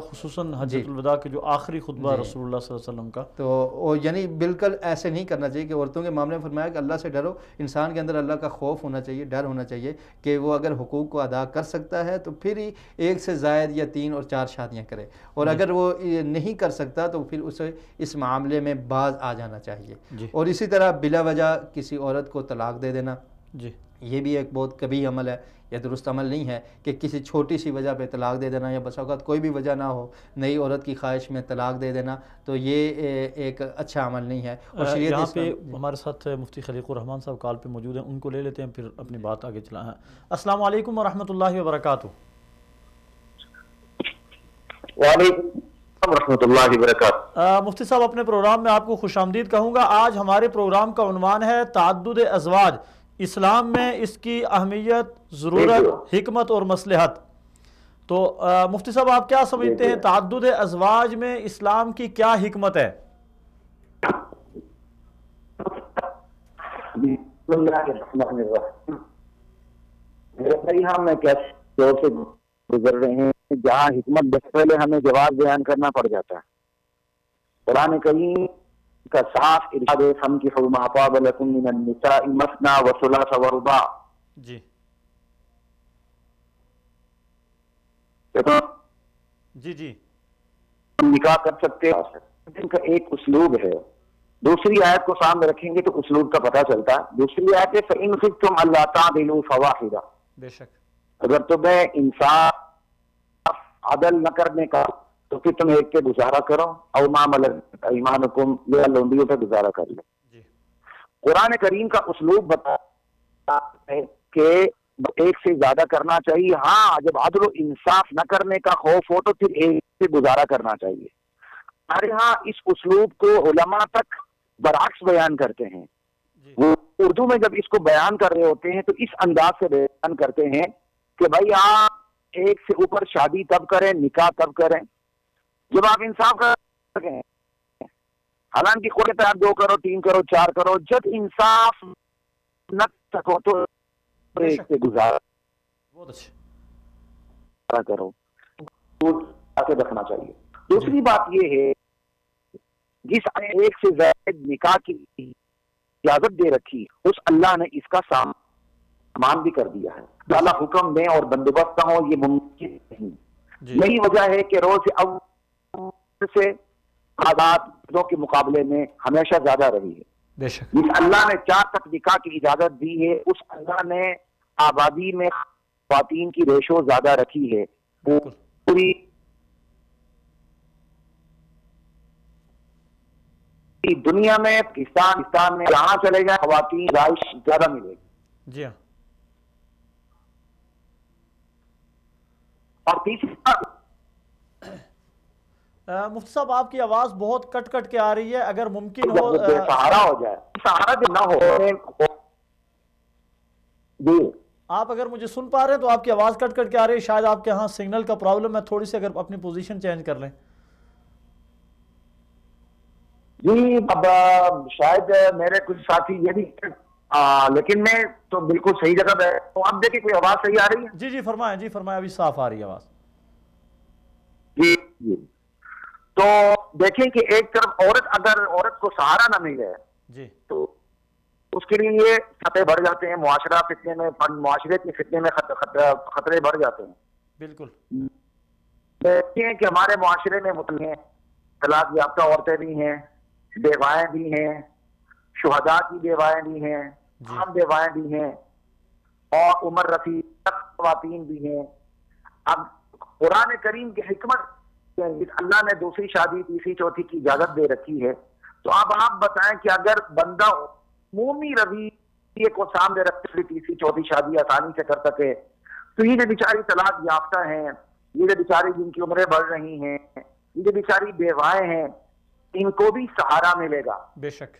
خصوصاً حجۃ الوداع کے جو آخری خطبہ رسول اللہ صلی اللہ علیہ وسلم کا، تو یعنی بالکل ایسے نہیں کرنا چاہیے کہ عورتوں کے معاملے میں فرمایا کہ اللہ سے ڈرو. انسان کے اندر اللہ کا خوف ہونا چاہیے، ڈر ہونا چاہیے کہ وہ اگر حقوق کو ادا کر سکتا ہے تو پھر ہی 1 سے زائد یا 3 اور 4 شادیاں کرے، اور اگر وہ نہیں کر سکتا تو پھر اسے اس معاملے میں باز آ جانا چاہیے. اور اسی طرح بلا وجہ کسی عورت کو طلاق دے دینا، یہ بھی ایک بہت کبھی عمل ہے، یہ درست عمل نہیں ہے کہ کسی چھوٹی سی وجہ پہ طلاق دے دینا، یا بس اوقات کوئی بھی وجہ نہ ہو نئی عورت کی خواہش میں طلاق دے دینا، تو یہ ایک اچھا عمل نہیں ہے. اور یہاں پہ ہمارے ساتھ مفتی خلیق الرحمان صاحب کال پہ موجود ہیں، ان کو لے لیتے ہیں پھر اپنی بات آگے چلائیں. السلام علیکم ورحمۃ اللہ وبرکاتہ. وعلیکم السلام ورحمۃ اللہ وبرکاتہ. مفتی صاحب اپنے پروگرام میں آپ کو خوش آمدید کہوں گا. آج ہمارے پروگرام کا عنوان ہے تعدد ازواج، اسلام میں اس کی اہمیت، ضرورت، حکمت اور مصلحت. تو مفتی صاحب آپ کیا سمجھتے ہیں تعدد ازواج میں اسلام کی کیا حکمت ہے؟ بسم اللہ الرحمن الرحیم. میرے بھائی ہم کیسے دور سے گزر رہے ہیں جہاں حکمت بس پہلے ہمیں جواب بیان کرنا پڑ جاتا ہے. قرآن کریم کا صاف ارشاد ہے فَانكِحُوا مَا طَابَ لَكُم مِّنَ النِّسَاءِ مَثْنَىٰ وَثُلَاثَ وَرُبَاعَ. تو جی جی نکاح کر سکتے ہیں، ان کا ایک اسلوب ہے. دوسری آیت کو سامنے رکھیں گے تو اسلوب کا پتہ چلتا ہے. دوسری آیت ہے فَإِنْ خِفْتُمْ أَلَّا تَعْدِلُوا فَوَاحِدَةً. بے شک. اگر تمہیں انصاف عدل نہ کرنے کا تو پھر تم ایک پہ گزارا کرو، او ما ملکت ایمانکم، یا لونڈیوں پہ گزارا کر لو. جی قرآن کریم کا اسلوب بتا ہے کہ ایک سے زیادہ کرنا چاہیے. ہاں جب عدل و انصاف نہ کرنے کا خوف ہو تو پھر ایک سے گزارا کرنا چاہیے. ہمارے ہاں اس اسلوب کو علماء تک برعکس بیان کرتے ہیں. جی وہ اردو میں جب اس کو بیان کر رہے ہوتے ہیں تو اس انداز سے بیان کرتے ہیں کہ بھائی آپ ایک سے اوپر شادی تب کریں، نکاح تب کریں جب آپ انصاف کر سکیں. حالانکہ خود پہ آپ 2 کرو 3 کرو 4 کرو، جب انصاف نہ سکو تو ایک سے گزارا بہت اچھا کرو، تو رکھنا چاہیے. دوسری بات یہ ہے جس نے ایک سے زائد نکاح کی اجازت دے رکھی اس اللہ نے اس کا سامان بھی کر دیا ہے. اللہ حکم دیں اور بندوبست نہ ہو یہ ممکن نہیں. یہی وجہ ہے کہ روز اول سے تعدادوں کے مقابلے میں ہمیشہ زیادہ رہی ہے. بے شک. جس اللہ نے 4 تک نکاح کی اجازت دی ہے اس اللہ نے آبادی میں خواتین کی ریشو زیادہ رکھی ہے. پوری دنیا میں پاکستان میں جہاں چلے جائیں خواتین رہائش زیادہ ملے گی. جی ہاں. اور تیسری بات مفتی صاحب آپ کی آواز بہت کٹ کٹ کے آ رہی ہے، اگر ممکن ہو سہارا ہو جائے، سہارا جو نہ ہو. جی آپ اگر مجھے سن پا رہے ہیں تو آپ کی آواز کٹ کٹ کے آ رہی ہے، شاید آپ کے ہاں سگنل کا پرابلم ہے. تھوڑی سی اگر اپنی پوزیشن چینج کر لیں. جی اب شاید میرے کچھ ساتھی یہ بھی لیکن میں تو بالکل صحیح جگہ پہ ہوں. اب دیکھیں کوئی آواز صحیح آ رہی ہے؟ جی جی فرمائیں، جی فرمائیں، ابھی صاف آ رہی ہے آواز. جی جی. تو دیکھیں کہ ایک طرف اگر عورت کو سہارا نہ ملے جی تو اس کے لیے یہ خطرے بڑھ جاتے ہیں. معاشرے کے فتنے میں خطرے بڑھ جاتے ہیں. بالکل. دیکھتے ہیں کہ ہمارے معاشرے میں مطلع طلاق یافتہ عورتیں بھی ہیں، بیوائیں بھی ہیں، شہداء کی بیوائیں بھی ہیں، عام بیوائیں بھی ہیں، اور عمر رسید خواتین بھی ہیں. اب قرآن کریم کی حکمت اللہ نے دوسری شادی تیسری چوتھی کی اجازت دے رکھی ہے. تو اب آپ بتائیں کہ اگر بندہ عمومی رویے کو سامنے رکھتے ہوئے تیسری چوتھی شادی آسانی سے کر سکے تو یہ جو بیچاری طلاق یافتہ ہیں، یہ جو بیچاری جن کی عمریں بڑھ رہی ہیں، یہ جو بیچاری بیوائیں ہیں، ان کو بھی سہارا ملے گا. بے شک.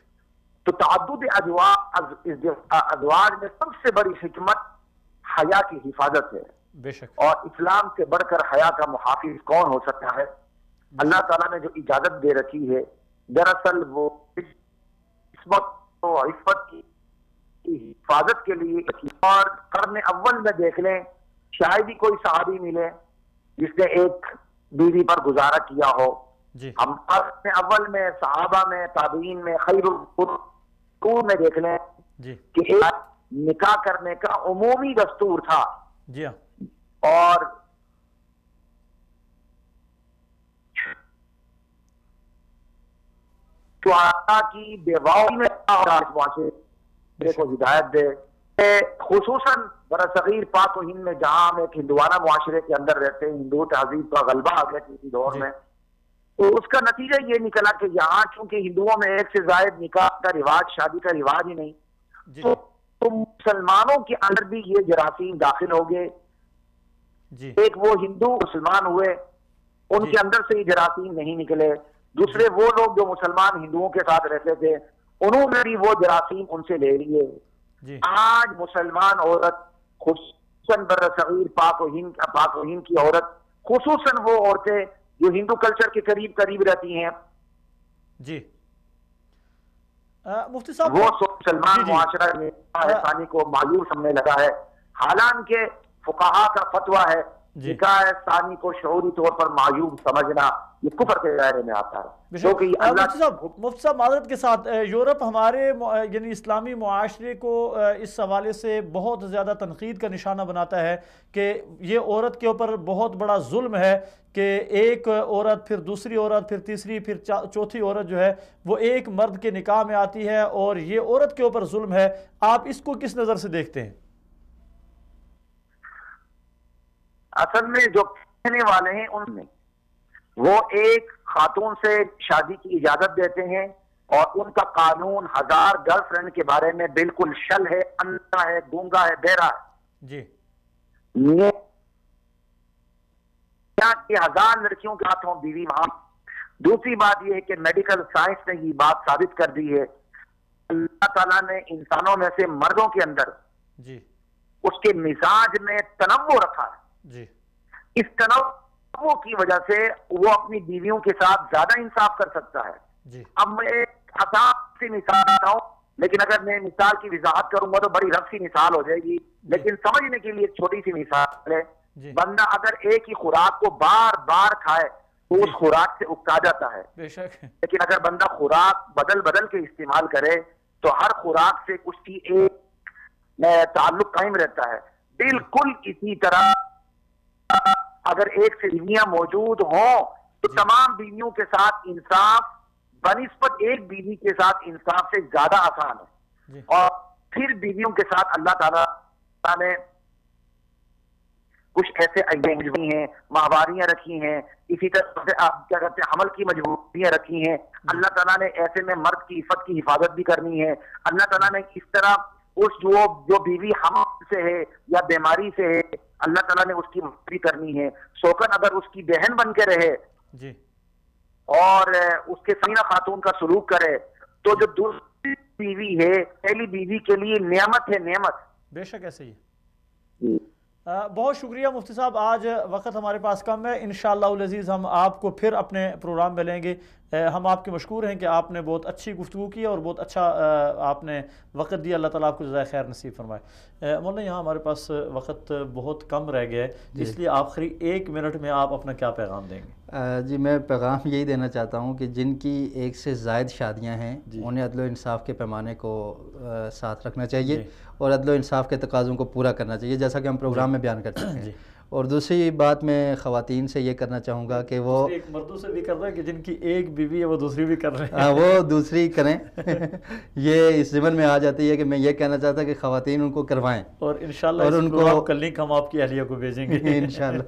تو تعدد ازواج میں سب سے بڑی حکمت حیا کی حفاظت ہے. بے شک. اور اسلام سے بڑھ کر حیا کا محافظ کون ہو سکتا ہے؟ اللہ تعالیٰ نے جو اجازت دے رکھی ہے دراصل وہ عفت کی حفاظت کے لیے. اور قرن اول میں دیکھ لیں شاید ہی کوئی صحابی ملے جس نے ایک بیوی پر گزارا کیا ہو. جی ہم قرن اول میں صحابہ میں تابعین میں خیر القرون میں دیکھ لیں جی کہ ایک نکاح کرنے کا عمومی دستور تھا. جی ہاں. اور شہداء کی بیواؤں میں معاشرے کو ہدایت دے. خصوصاً برصغیر پاک و ہند میں جہاں ہم ایک ہندوانہ معاشرے کے اندر رہتے ہیں، ہندو تہذیب کا غلبہ آ گیا کسی دور میں، تو اس کا نتیجہ یہ نکلا کہ یہاں چونکہ ہندوؤں میں ایک سے زائد نکاح کا رواج، شادی کا رواج ہی نہیں، تو مسلمانوں کے اندر بھی یہ جراثیم داخل ہو گئے. ایک وہ ہندو مسلمان ہوئے، ان کے اندر سے یہ جراثیم نہیں نکلے. دوسرے وہ لوگ جو مسلمان ہندوؤں کے ساتھ رہتے تھے انہوں نے بھی وہ جراثیم ان سے لے لیے. آج مسلمان عورت خصوصاً برصغیر پاک و ہند کی عورت، خصوصاً وہ عورتیں جو ہندو کلچر کے قریب رہتی ہیں، جی مفتی صاحب وہ مسلمان معاشرہ میں ثانی کو مایوس سمجھنے لگا ہے. حالانکہ فقہا کا فتویٰ ہے نکاح ثانی کو شعوری طور پر معیوب سمجھنا یہ کفر کے دائرے میں آتا ہے، کیونکہ مفتی صاحب معذرت کے ساتھ، یورپ ہمارے یعنی اسلامی معاشرے کو اس حوالے سے بہت زیادہ تنقید کا نشانہ بناتا ہے کہ یہ عورت کے اوپر بہت بڑا ظلم ہے کہ ایک عورت پھر دوسری عورت پھر تیسری پھر چوتھی عورت جو ہے وہ ایک مرد کے نکاح میں آتی ہے، اور یہ عورت کے اوپر ظلم ہے. آپ اس کو کس نظر سے دیکھتے ہیں؟ اصل میں جو کہنے والے ہیں ان میں وہ ایک خاتون سے شادی کی اجازت دیتے ہیں، اور ان کا قانون 1000 گرل فرینڈ کے بارے میں بالکل شل ہے، اندھا ہے، گونگا ہے، بہرا ہے. جی، کہ 1000 لڑکیوں کے ہاتھوں بیوی وہاں. دوسری بات یہ ہے کہ میڈیکل سائنس نے یہ بات ثابت کر دی ہے، اللہ تعالیٰ نے انسانوں میں سے مردوں کے اندر جی اس کے مزاج میں تنوع رکھا ہے. جی، اس تنوع کی وجہ سے وہ اپنی بیویوں کے ساتھ زیادہ انصاف کر سکتا ہے. جی، اب میں ایک آسان سی مثال دیتا ہوں، لیکن اگر میں مثال کی وضاحت کروں گا تو بڑی رف سی مثال ہو جائے گی، لیکن سمجھنے کے لیے ایک چھوٹی سی مثال ہے. بندہ اگر ایک ہی خوراک کو بار بار کھائے تو اس خوراک سے اکتا جاتا ہے. بے شک. لیکن اگر بندہ خوراک بدل بدل کے استعمال کرے تو ہر خوراک سے کچھ کی ایک تعلق قائم رہتا ہے. بالکل اسی طرح اگر ایک سے بیویاں موجود ہوں تو تمام بیویوں کے ساتھ انصاف بنسبت ایک بیوی کے ساتھ انصاف سے زیادہ آسان ہے. اور پھر بیویوں کے ساتھ اللہ تعالیٰ نے کچھ ایسے مجبوری ہیں، ماہواریاں رکھی ہیں، اسی طرح سے آپ کیا کہتے ہیں حمل کی مجبوریاں رکھی ہیں. اللہ تعالیٰ نے ایسے میں مرد کی عفت کی حفاظت بھی کرنی ہے. اللہ تعالیٰ نے اس طرح اس جو بیوی حمل سے ہے یا بیماری سے ہے اللہ تعالیٰ نے اس کی مدد بھی کرنی ہے. سوکن اگر اس کی بہن بن کے رہے جی اور اس کے سمینہ خاتون کا سلوک کرے تو جو دوسری بیوی ہے پہلی بیوی کے لیے نعمت ہے، نعمت. بے شک ایسے ہی. بہت شکریہ مفتی صاحب، آج وقت ہمارے پاس کم ہے، انشاءاللہ العزیز ہم آپ کو پھر اپنے پروگرام میں لیں گے. ہم آپ کے مشکور ہیں کہ آپ نے بہت اچھی گفتگو کی اور بہت اچھا آپ نے وقت دیا. اللہ تعالیٰ آپ کو جزائے خیر نصیب فرمائے. مولانا یہاں ہمارے پاس وقت بہت کم رہ گیا ہے، اس لیے آخری 1 منٹ میں آپ اپنا کیا پیغام دیں گے؟ جی میں پیغام یہی دینا چاہتا ہوں کہ جن کی 1 سے زائد شادیاں ہیں انہیں عدل و انصاف کے پیمانے کو ساتھ رکھنا چاہیے اور عدل و انصاف کے تقاضوں کو پورا کرنا چاہیے، جیسا کہ ہم پروگرام میں بیان کر چکے ہیں. اور دوسری بات میں خواتین سے یہ کرنا چاہوں گا کہ وہ ایک مردوں سے بھی کر رہا ہے کہ جن کی ایک بیوی ہے وہ دوسری بھی کر رہے ہیں. ہاں وہ دوسری کریں. یہ اس ضمن میں آ جاتی ہے کہ میں یہ کہنا چاہتا کہ خواتین ان کو کروائیں اور انشاءاللہ اور ان کو کا لنک ہم آپ کی اہلیہ کو بھیجیں گے انشاءاللہ.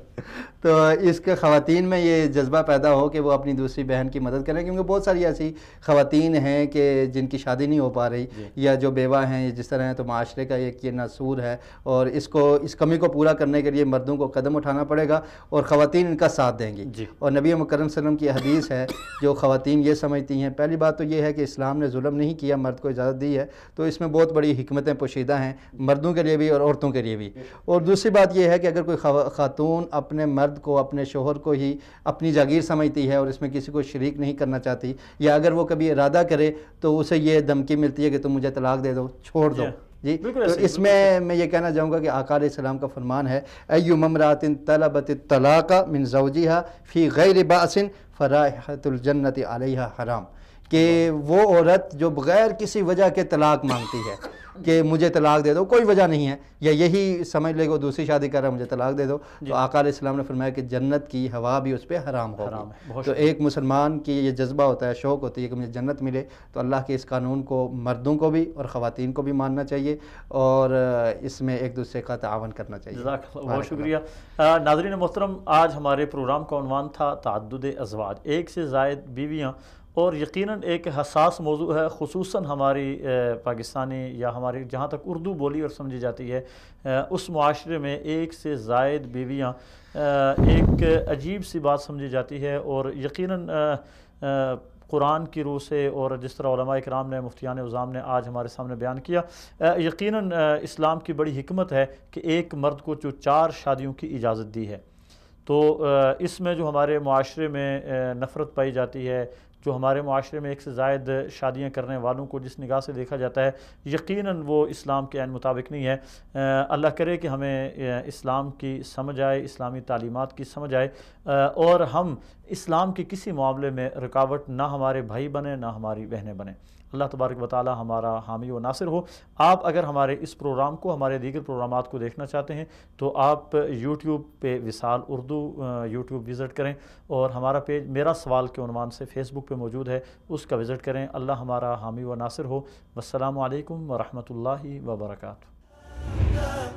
تو اس کے خواتین میں یہ جذبہ پیدا ہو کہ وہ اپنی دوسری بہن کی مدد کریں، کیونکہ بہت ساری ایسی خواتین ہیں کہ جن کی شادی نہیں ہو پا رہی یا جو بیوہ ہیں جس طرح ہیں. تو معاشرے کا ایک یہ ناسور ہے اور اس کمی کو پورا کرنے کے لیے مردوں کو قدم اٹھانا پڑے گا اور خواتین ان کا ساتھ دیں گی. اور نبی مکرم صلی اللہ علیہ وسلم کی حدیث ہے جو خواتین یہ سمجھتی ہیں، پہلی بات تو یہ ہے کہ اسلام نے ظلم نہیں کیا، مرد کو اجازت دی ہے، تو اس میں بہت بڑی حکمتیں پوشیدہ ہیں مردوں کے لیے بھی اور عورتوں کے لیے بھی. اور دوسری بات یہ ہے کہ اگر کوئی خاتون اپنے مرد کو اپنے شوہر کو ہی اپنی جاگیر سمجھتی ہے اور اس میں کسی کو شریک نہیں کرنا چاہتی، یا اگر وہ کبھی ارادہ کرے تو اسے یہ دھمکی ملتی ہے کہ تم مجھے طلاق دے دو، چھوڑ دو. جی تو اس میں یہ کہنا چاہوں گا کہ آقا علیہ السلام کا فرمان ہے ایّم امرأۃ طلبت الطلاق من زوجها فی غیر بأس فرائحۃ الجنۃ علیہا حرام، کہ وہ عورت جو بغیر کسی وجہ کے طلاق مانگتی ہے کہ مجھے طلاق دے دو، کوئی وجہ نہیں ہے، یا یہی سمجھ لے کہ دوسری شادی کر رہا ہے مجھے طلاق دے دو، تو آقا علیہ السلام نے فرمایا کہ جنت کی ہوا بھی اس پہ حرام ہوگی. تو ایک مسلمان کی یہ جذبہ ہوتا ہے، شوق ہوتی ہے کہ مجھے جنت ملے، تو اللہ کے اس قانون کو مردوں کو بھی اور خواتین کو بھی ماننا چاہیے اور اس میں ایک دوسرے کا تعاون کرنا چاہیے. بہت شکریہ. ناظرین محترم، آج ہمارے پروگرام کا عنوان تھا تعدد ازواج، 1 سے زائد بیویاں، اور یقیناً ایک حساس موضوع ہے، خصوصاً ہماری پاکستانی یا ہماری جہاں تک اردو بولی اور سمجھی جاتی ہے اس معاشرے میں 1 سے زائد بیویاں ایک عجیب سی بات سمجھی جاتی ہے. اور یقیناً قرآن کی روح سے اور جس طرح علماء کرام نے، مفتیان عظام نے آج ہمارے سامنے بیان کیا، یقیناً اسلام کی بڑی حکمت ہے کہ ایک مرد کو جو 4 شادیوں کی اجازت دی ہے. تو اس میں جو ہمارے معاشرے میں نفرت پائی جاتی ہے، جو ہمارے معاشرے میں ایک سے زائد شادیاں کرنے والوں کو جس نگاہ سے دیکھا جاتا ہے یقیناً وہ اسلام کے عین مطابق نہیں ہے۔ اللہ کرے کہ ہمیں اسلام کی سمجھ آئے، اسلامی تعلیمات کی سمجھ آئے، اور ہم اسلام کے کسی معاملے میں رکاوٹ نہ ہمارے بھائی بنے نہ ہماری بہنیں بنیں۔ اللہ تبارک و تعالی ہمارا حامی و ناصر ہو۔ آپ اگر ہمارے اس پروگرام کو، ہمارے دیگر پروگرامات کو دیکھنا چاہتے ہیں تو آپ یوٹیوب پہ وصال اردو یوٹیوب وزٹ کریں، اور ہمارا پیج میرا سوال کے عنوان سے فیس بک پہ موجود ہے، اس کا وزٹ کریں۔ اللہ ہمارا حامی و ناصر ہو۔ والسلام علیکم ورحمۃ اللہ وبرکاتہ۔